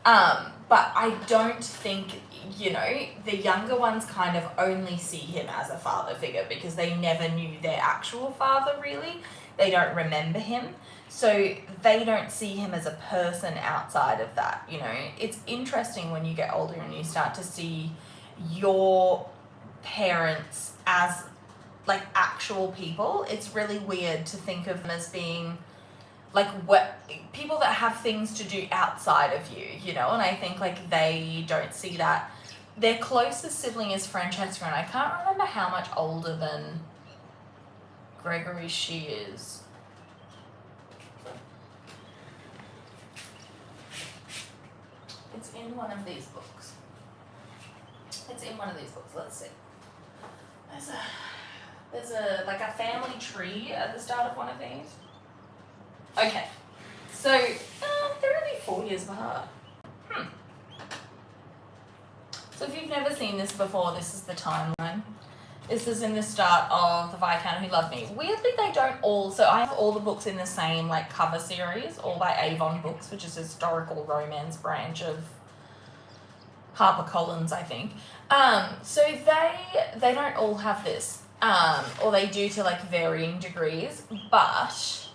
But I don't think, you know, the younger ones kind of only see him as a father figure because they never knew their actual father really. They don't remember him. So they don't see him as a person outside of that, you know. It's interesting when you get older and you start to see your parents as like actual people. It's really weird to think of them as being like what people that have things to do outside of you, you know, and I think like they don't see that. Their closest sibling is Francesca, and I can't remember how much older than Gregory she is. It's in one of these books. It's in one of these books. Let's see. There's a like a family tree at the start of one of these. Okay, so they're only 4 years apart. So if you've never seen this before, this is the timeline. This is in the start of The Viscount Who Loved Me. Weirdly, they don't all, so I have all the books in the same like cover series, all by Avon Books, which is a historical romance branch of HarperCollins, I think. So they don't all have this, or they do to like varying degrees, but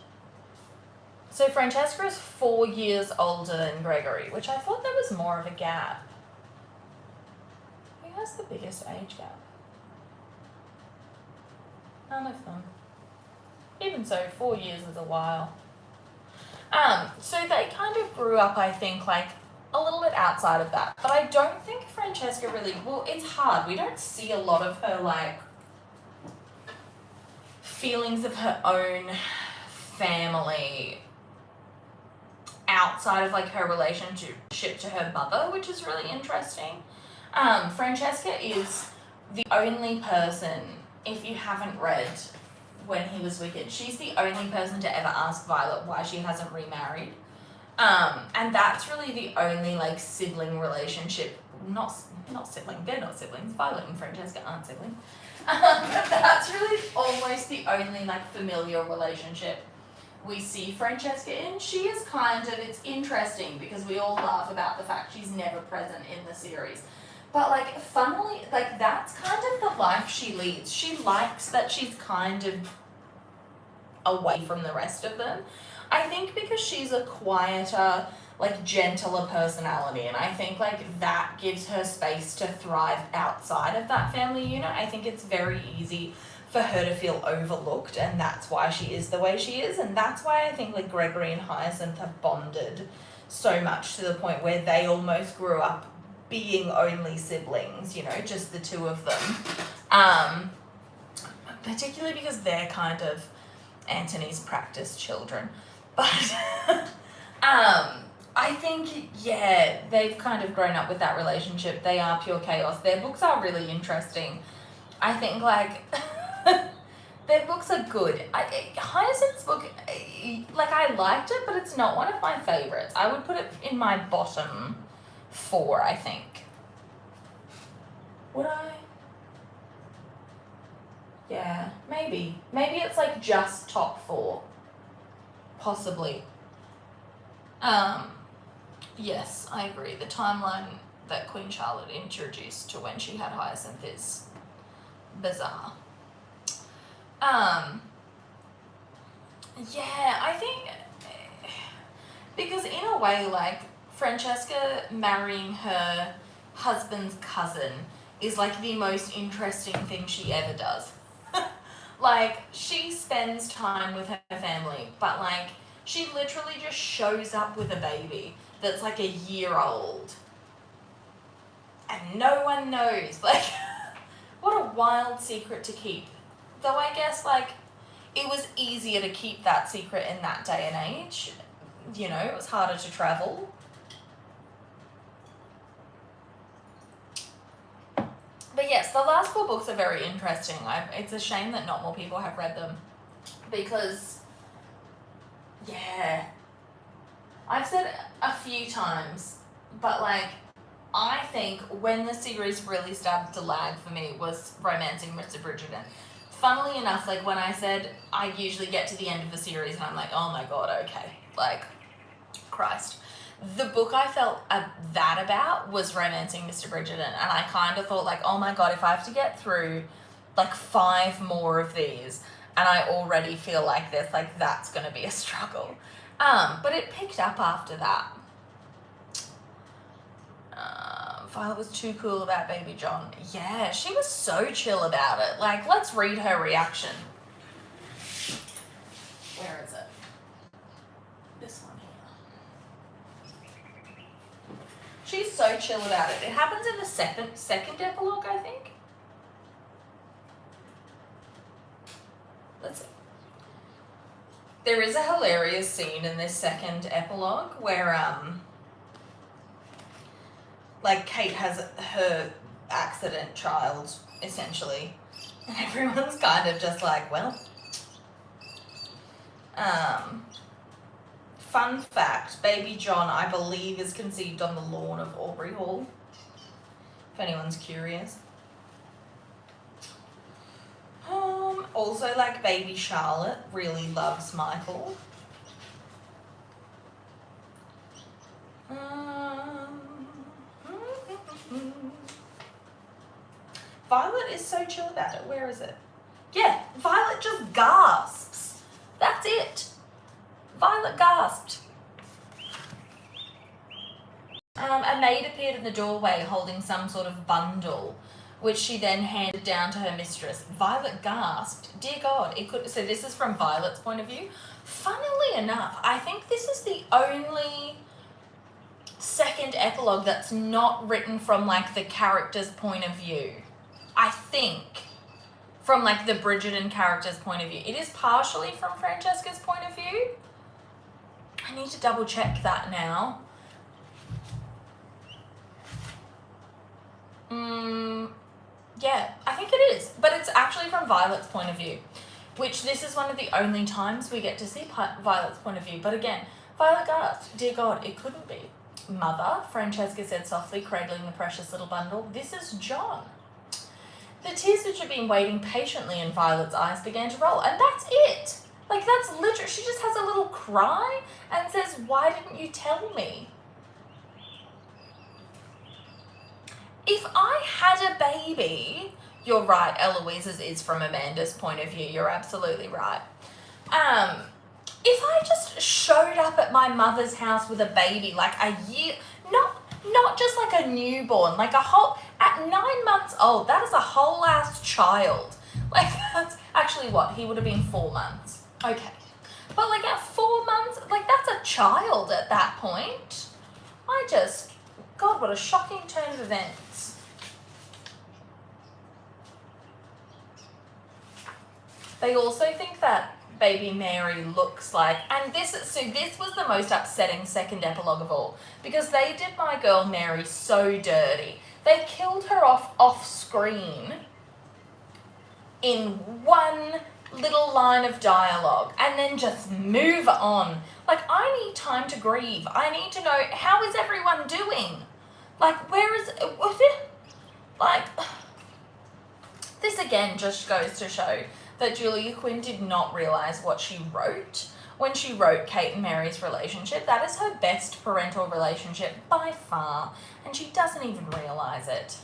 so Francesca is 4 years older than Gregory, which I thought there was more of a gap. Who has the biggest age gap? None of them. Even so, 4 years is a while. So they kind of grew up, I think, like a little bit outside of that. But I don't think Francesca really, well, it's hard. We don't see a lot of her, like, feelings of her own family outside of, like, her relationship to her mother, which is really interesting. Francesca is the only person, if you haven't read When He Was Wicked, she's the only person to ever ask Violet why she hasn't remarried. And that's really the only like sibling relationship, not sibling, they're not siblings, Violet and Francesca aren't siblings. But that's really almost the only like familial relationship we see Francesca in. She is kind of, it's interesting because we all laugh about the fact she's never present in the series. But like funnily, like that's kind of the life she leads. She likes that she's kind of away from the rest of them. I think because she's a quieter, like gentler personality, and I think like that gives her space to thrive outside of that family unit. I think it's very easy for her to feel overlooked, and that's why she is the way she is, and that's why I think like Gregory and Hyacinth have bonded so much to the point where they almost grew up being only siblings, you know, just the two of them. Particularly because they're kind of Antony's practice children. But I think, yeah, they've kind of grown up with that relationship. They are pure chaos. Their books are really interesting. I think, like, their books are good. Hyacinth's book, like, I liked it, but it's not one of my favorites. I would put it in my bottom 4, I think. Would I? Yeah, maybe. Maybe it's, like, just top 4. Possibly. Yes, I agree. The timeline that Queen Charlotte introduced to when she had Hyacinth is bizarre. Yeah, I think because in a way, like, Francesca marrying her husband's cousin is like the most interesting thing she ever does. Like, she spends time with her family, but like she literally just shows up with a baby that's like a year old and no one knows. Like, what a wild secret to keep. Though I guess like it was easier to keep that secret in that day and age. You know, it was harder to travel. But yes, the last 4 books are very interesting. It's a shame that not more people have read them because, yeah, I've said it a few times, but like, I think when the series really started to lag for me was Romancing Mr. Bridgerton. Funnily enough, like when I said I usually get to the end of the series and I'm like, oh my god, okay, like, Christ. The book I felt that about was Romancing Mr. Bridgerton, and I kind of thought like, oh my god, if I have to get through like 5 more of these and I already feel like this, like that's going to be a struggle. But it picked up after that. Violet was too cool about Baby John. Yeah, she was so chill about it. Like, let's read her reaction. Where is it? She's so chill about it. It happens in the second epilogue, I think. Let's see. There is a hilarious scene in this second epilogue where like Kate has her accident child, essentially. And everyone's kind of just like, well. Fun fact, baby John, I believe, is conceived on the lawn of Aubrey Hall. If anyone's curious. Also, like, baby Charlotte really loves Michael. Violet is so chill about it. Where is it? Yeah, Violet just gasps. That's it. Violet gasped. A maid appeared in the doorway holding some sort of bundle, which she then handed down to her mistress. Violet gasped. Dear God, it could. So this is from Violet's point of view. Funnily enough, I think this is the only second epilogue that's not written from like the character's point of view. I think from like the Bridgerton character's point of view. It is partially from Francesca's point of view. I need to double check that now. Yeah, I think it is. But it's actually from Violet's point of view, which this is one of the only times we get to see Violet's point of view. But again, Violet gasped. Dear God, it couldn't be. Mother, Francesca said softly, cradling the precious little bundle. This is John. The tears which had been waiting patiently in Violet's eyes began to roll. And that's it. Like, that's literally, she just has a little cry and says, why didn't you tell me? If I had a baby, you're right, Eloise's is from Amanda's point of view. You're absolutely right. If I just showed up at my mother's house with a baby, like a year, not just like a newborn, like a whole, at 9 months old, that is a whole ass child. Like, that's actually what? He would have been 4 months. Okay. But like at 4 months, like that's a child at that point. God, what a shocking turn of events. They also think that baby Mary looks like, and this was the most upsetting second epilogue of all, because they did my girl Mary so dirty. They killed her off screen in one little line of dialogue and then just move on. Like, I need time to grieve. I need to know, how is everyone doing? Like, was it? Like, this again just goes to show that Julia Quinn did not realise what she wrote when she wrote Kate and Mary's relationship. That is her best parental relationship by far, and she doesn't even realise it.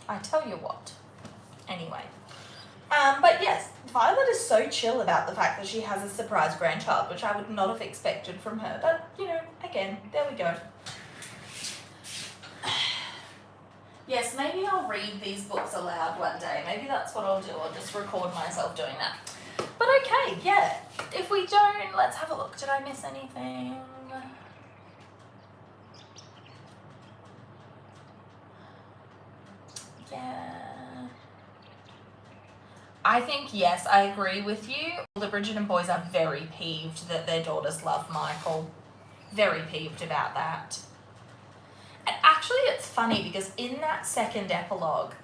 I tell you what. Anyway. But yes, Violet is so chill about the fact that she has a surprise grandchild, which I would not have expected from her. But, you know, again, there we go. Yes, maybe I'll read these books aloud one day. Maybe that's what I'll do. I'll just record myself doing that. But okay, yeah. If we don't, let's have a look. Did I miss anything? Yeah. I think, yes, I agree with you. The Bridgerton boys are very peeved that their daughters love Michael. Very peeved about that. And actually, it's funny because in that second epilogue,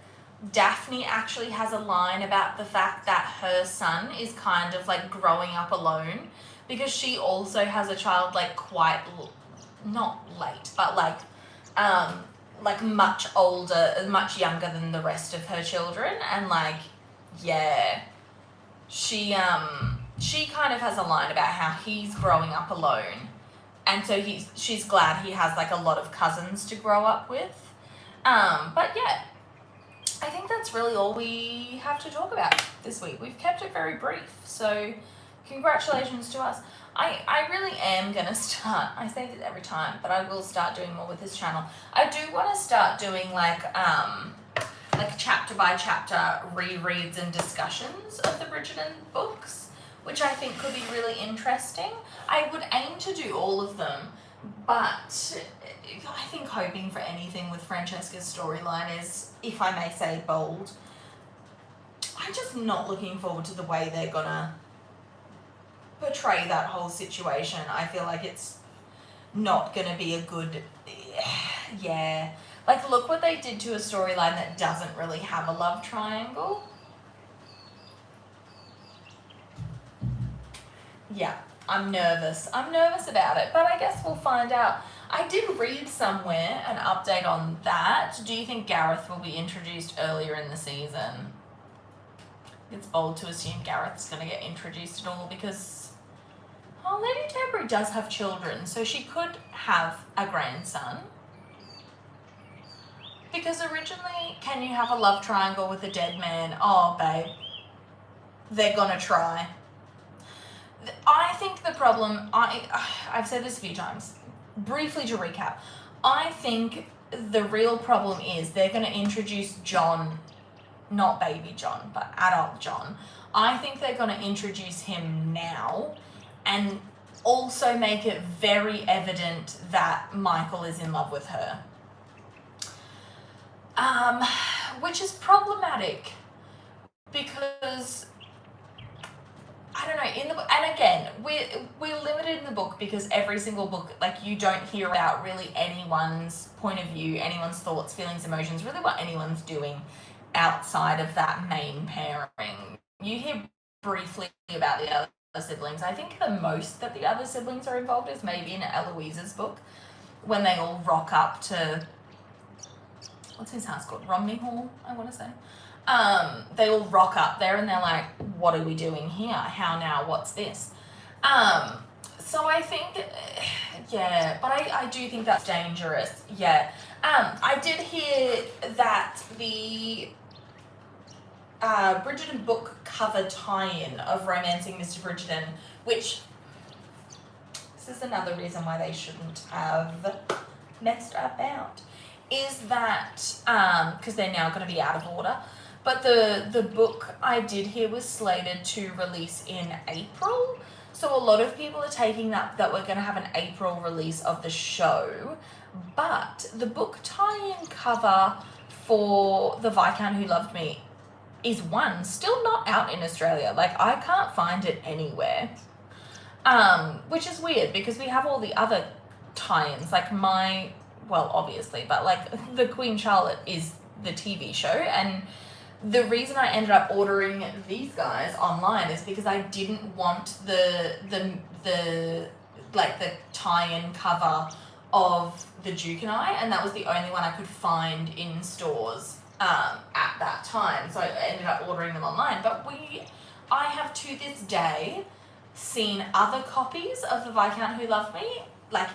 Daphne actually has a line about the fact that her son is kind of like growing up alone, because she also has a child like quite, not late, but like much older, much younger than the rest of her children. And like, yeah, she kind of has a line about how he's growing up alone, and so she's glad he has like a lot of cousins to grow up with. But yeah, I think that's really all we have to talk about this week. We've kept it very brief, so congratulations to us. I really am gonna start, I say this every time, but I will start doing more with this channel. I do want to start doing like chapter by chapter rereads and discussions of the Bridgerton books, which I think could be really interesting. I would aim to do all of them, But I think hoping for anything with Francesca's storyline is, if I may say, bold. I'm just not looking forward to the way they're gonna portray that whole situation. I feel like it's not gonna be a good, yeah. Like, look what they did to a storyline that doesn't really have a love triangle. Yeah, I'm nervous. I'm nervous about it, but I guess we'll find out. I did read somewhere an update on that. Do you think Gareth will be introduced earlier in the season? It's bold to assume Gareth's going to get introduced at all because, oh, Lady Danbury does have children, so she could have a grandson. Because originally, can you have a love triangle with a dead man? Oh, babe, they're going to try. I think the problem, I've said this a few times, briefly to recap, I think the real problem is they're going to introduce John, not baby John, but adult John. I think they're going to introduce him now and also make it very evident that Michael is in love with her. Which is problematic because, I don't know, and again, we're limited in the book because every single book, like, you don't hear about really anyone's point of view, anyone's thoughts, feelings, emotions, really what anyone's doing outside of that main pairing. You hear briefly about the other siblings. I think the most that the other siblings are involved is maybe in Eloise's book, when they all rock up to, what's his house called? Romney Hall, I want to say. They all rock up there and they're like, what are we doing here? How now? What's this? So I think, yeah, but I do think that's dangerous. Yeah. I did hear that the Bridgerton book cover tie-in of Romancing Mr. Bridgerton, which, this is another reason why they shouldn't have messed about, is that, because they're now going to be out of order, but the book I did hear was slated to release in April. So a lot of people are taking that we're going to have an April release of the show. But the book tie-in cover for The Viscount Who Loved Me is still not out in Australia. Like, I can't find it anywhere. Which is weird because we have all the other tie-ins. Like well, obviously, but like the Queen Charlotte is the TV show, and the reason I ended up ordering these guys online is because I didn't want the tie-in cover of The Duke and I, and that was the only one I could find in stores at that time. So I ended up ordering them online. But I have to this day seen other copies of The Viscount Who Loved Me, like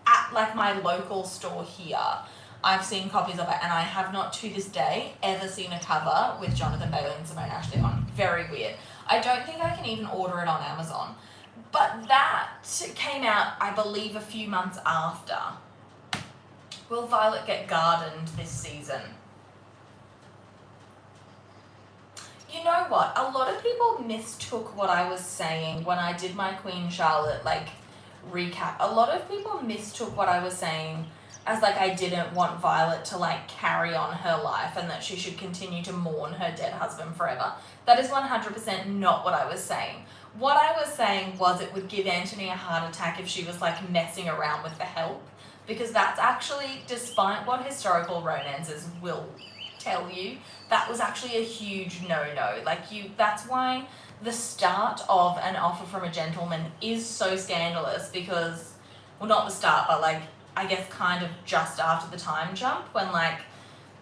at like my local store here. I've seen copies of it, and I have not to this day ever seen a cover with Jonathan Bailey and Simone Ashley on. Very weird. I don't think I can even order it on Amazon. But that came out, I believe, a few months after. Will Violet get gardened this season? You know what? A lot of people mistook what I was saying when I did my Queen Charlotte, like, recap. A lot of people mistook what I was saying as, like, I didn't want Violet to, like, carry on her life and that she should continue to mourn her dead husband forever. That is 100% not what I was saying. What I was saying was it would give Anthony a heart attack if she was, like, messing around with the help, because that's actually, despite what historical romances will tell you, that was actually a huge no-no. Like, that's why the start of An Offer from a Gentleman is so scandalous, because, well, not the start, but, like, I guess kind of just after the time jump, when, like,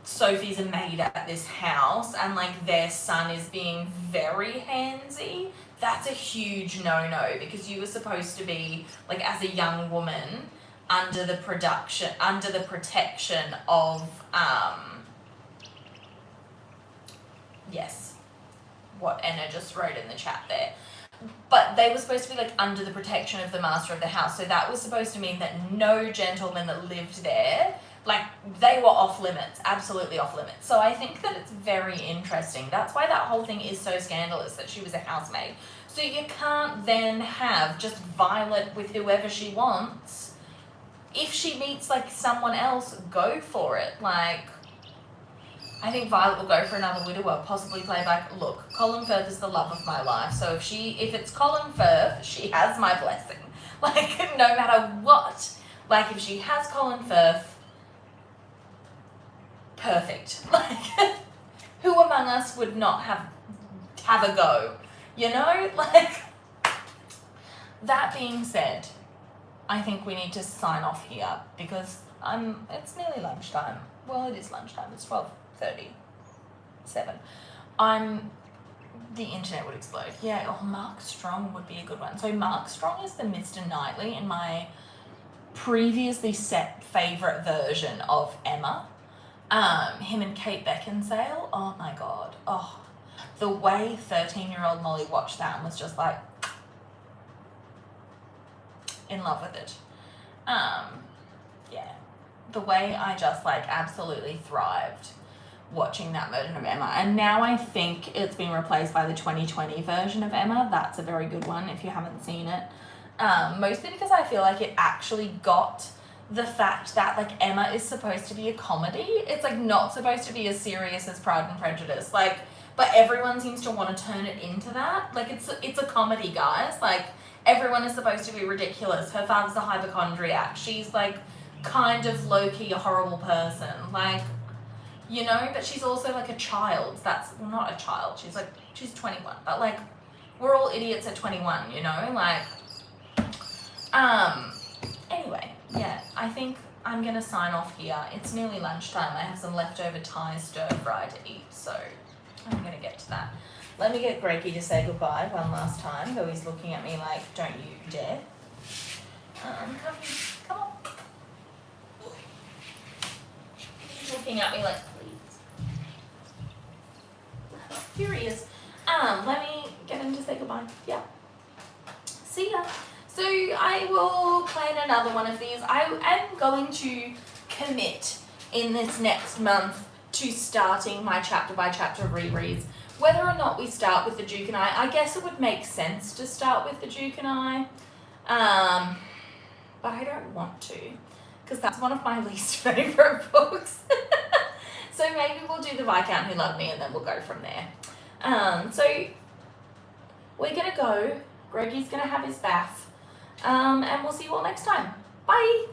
Sophie's a maid at this house and, like, their son is being very handsy. That's a huge no-no, because you were supposed to be, like, as a young woman, under the protection of, yes, what Anna just wrote in the chat there. But they were supposed to be, like, under the protection of the master of the house. So that was supposed to mean that no gentleman that lived there, like, they were off limits, absolutely off limits. So I think that it's very interesting. That's why that whole thing is so scandalous, that she was a housemaid. So you can't then have just Violet with whoever she wants if she meets like someone else, go for it. Like, I think Violet will go for another widower, possibly play back. Look, Colin Firth is the love of my life, so if it's Colin Firth, she has my blessing. Like, no matter what. Like, if she has Colin Firth, perfect. Like, who among us would not have a go? You know? Like, that being said, I think we need to sign off here because it's nearly lunchtime. Well, it is lunchtime. It's 12:37. The internet would explode. Yeah, Mark Strong would be a good one. So Mark Strong is the Mr. Knightley in my previously set favourite version of Emma. Him and Kate Beckinsale. Oh my god. Oh, the way 13-year-old Molly watched that and was just like in love with it. Yeah. The way I just like absolutely thrived watching that version of Emma. And now I think it's been replaced by the 2020 version of Emma. That's a very good one if you haven't seen it. Mostly because I feel like it actually got the fact that like Emma is supposed to be a comedy. It's like not supposed to be as serious as Pride and Prejudice. Like, but everyone seems to want to turn it into that. Like it's a comedy, guys. Like everyone is supposed to be ridiculous. Her father's a hypochondriac. She's like kind of low-key a horrible person. Like, you know, but she's also like a child. Well, not a child. She's 21. But like, we're all idiots at 21, you know? Like, anyway, yeah, I think I'm going to sign off here. It's nearly lunchtime. I have some leftover Thai stir-fry to eat, so I'm going to get to that. Let me get Greggy to say goodbye one last time, though he's looking at me like, don't you dare. Come on. He's looking at me like, please. Here he is. Let me get him to say goodbye. Yeah. See ya. So I will plan another one of these. I am going to commit in this next month to starting my chapter by chapter rereads. Whether or not we start with The Duke and I guess it would make sense to start with The Duke and I. But I don't want to, because that's one of my least favourite books. So maybe we'll do The Viscount Who Loved Me and then we'll go from there. So we're going to go. Greggy's going to have his bath. And we'll see you all next time. Bye!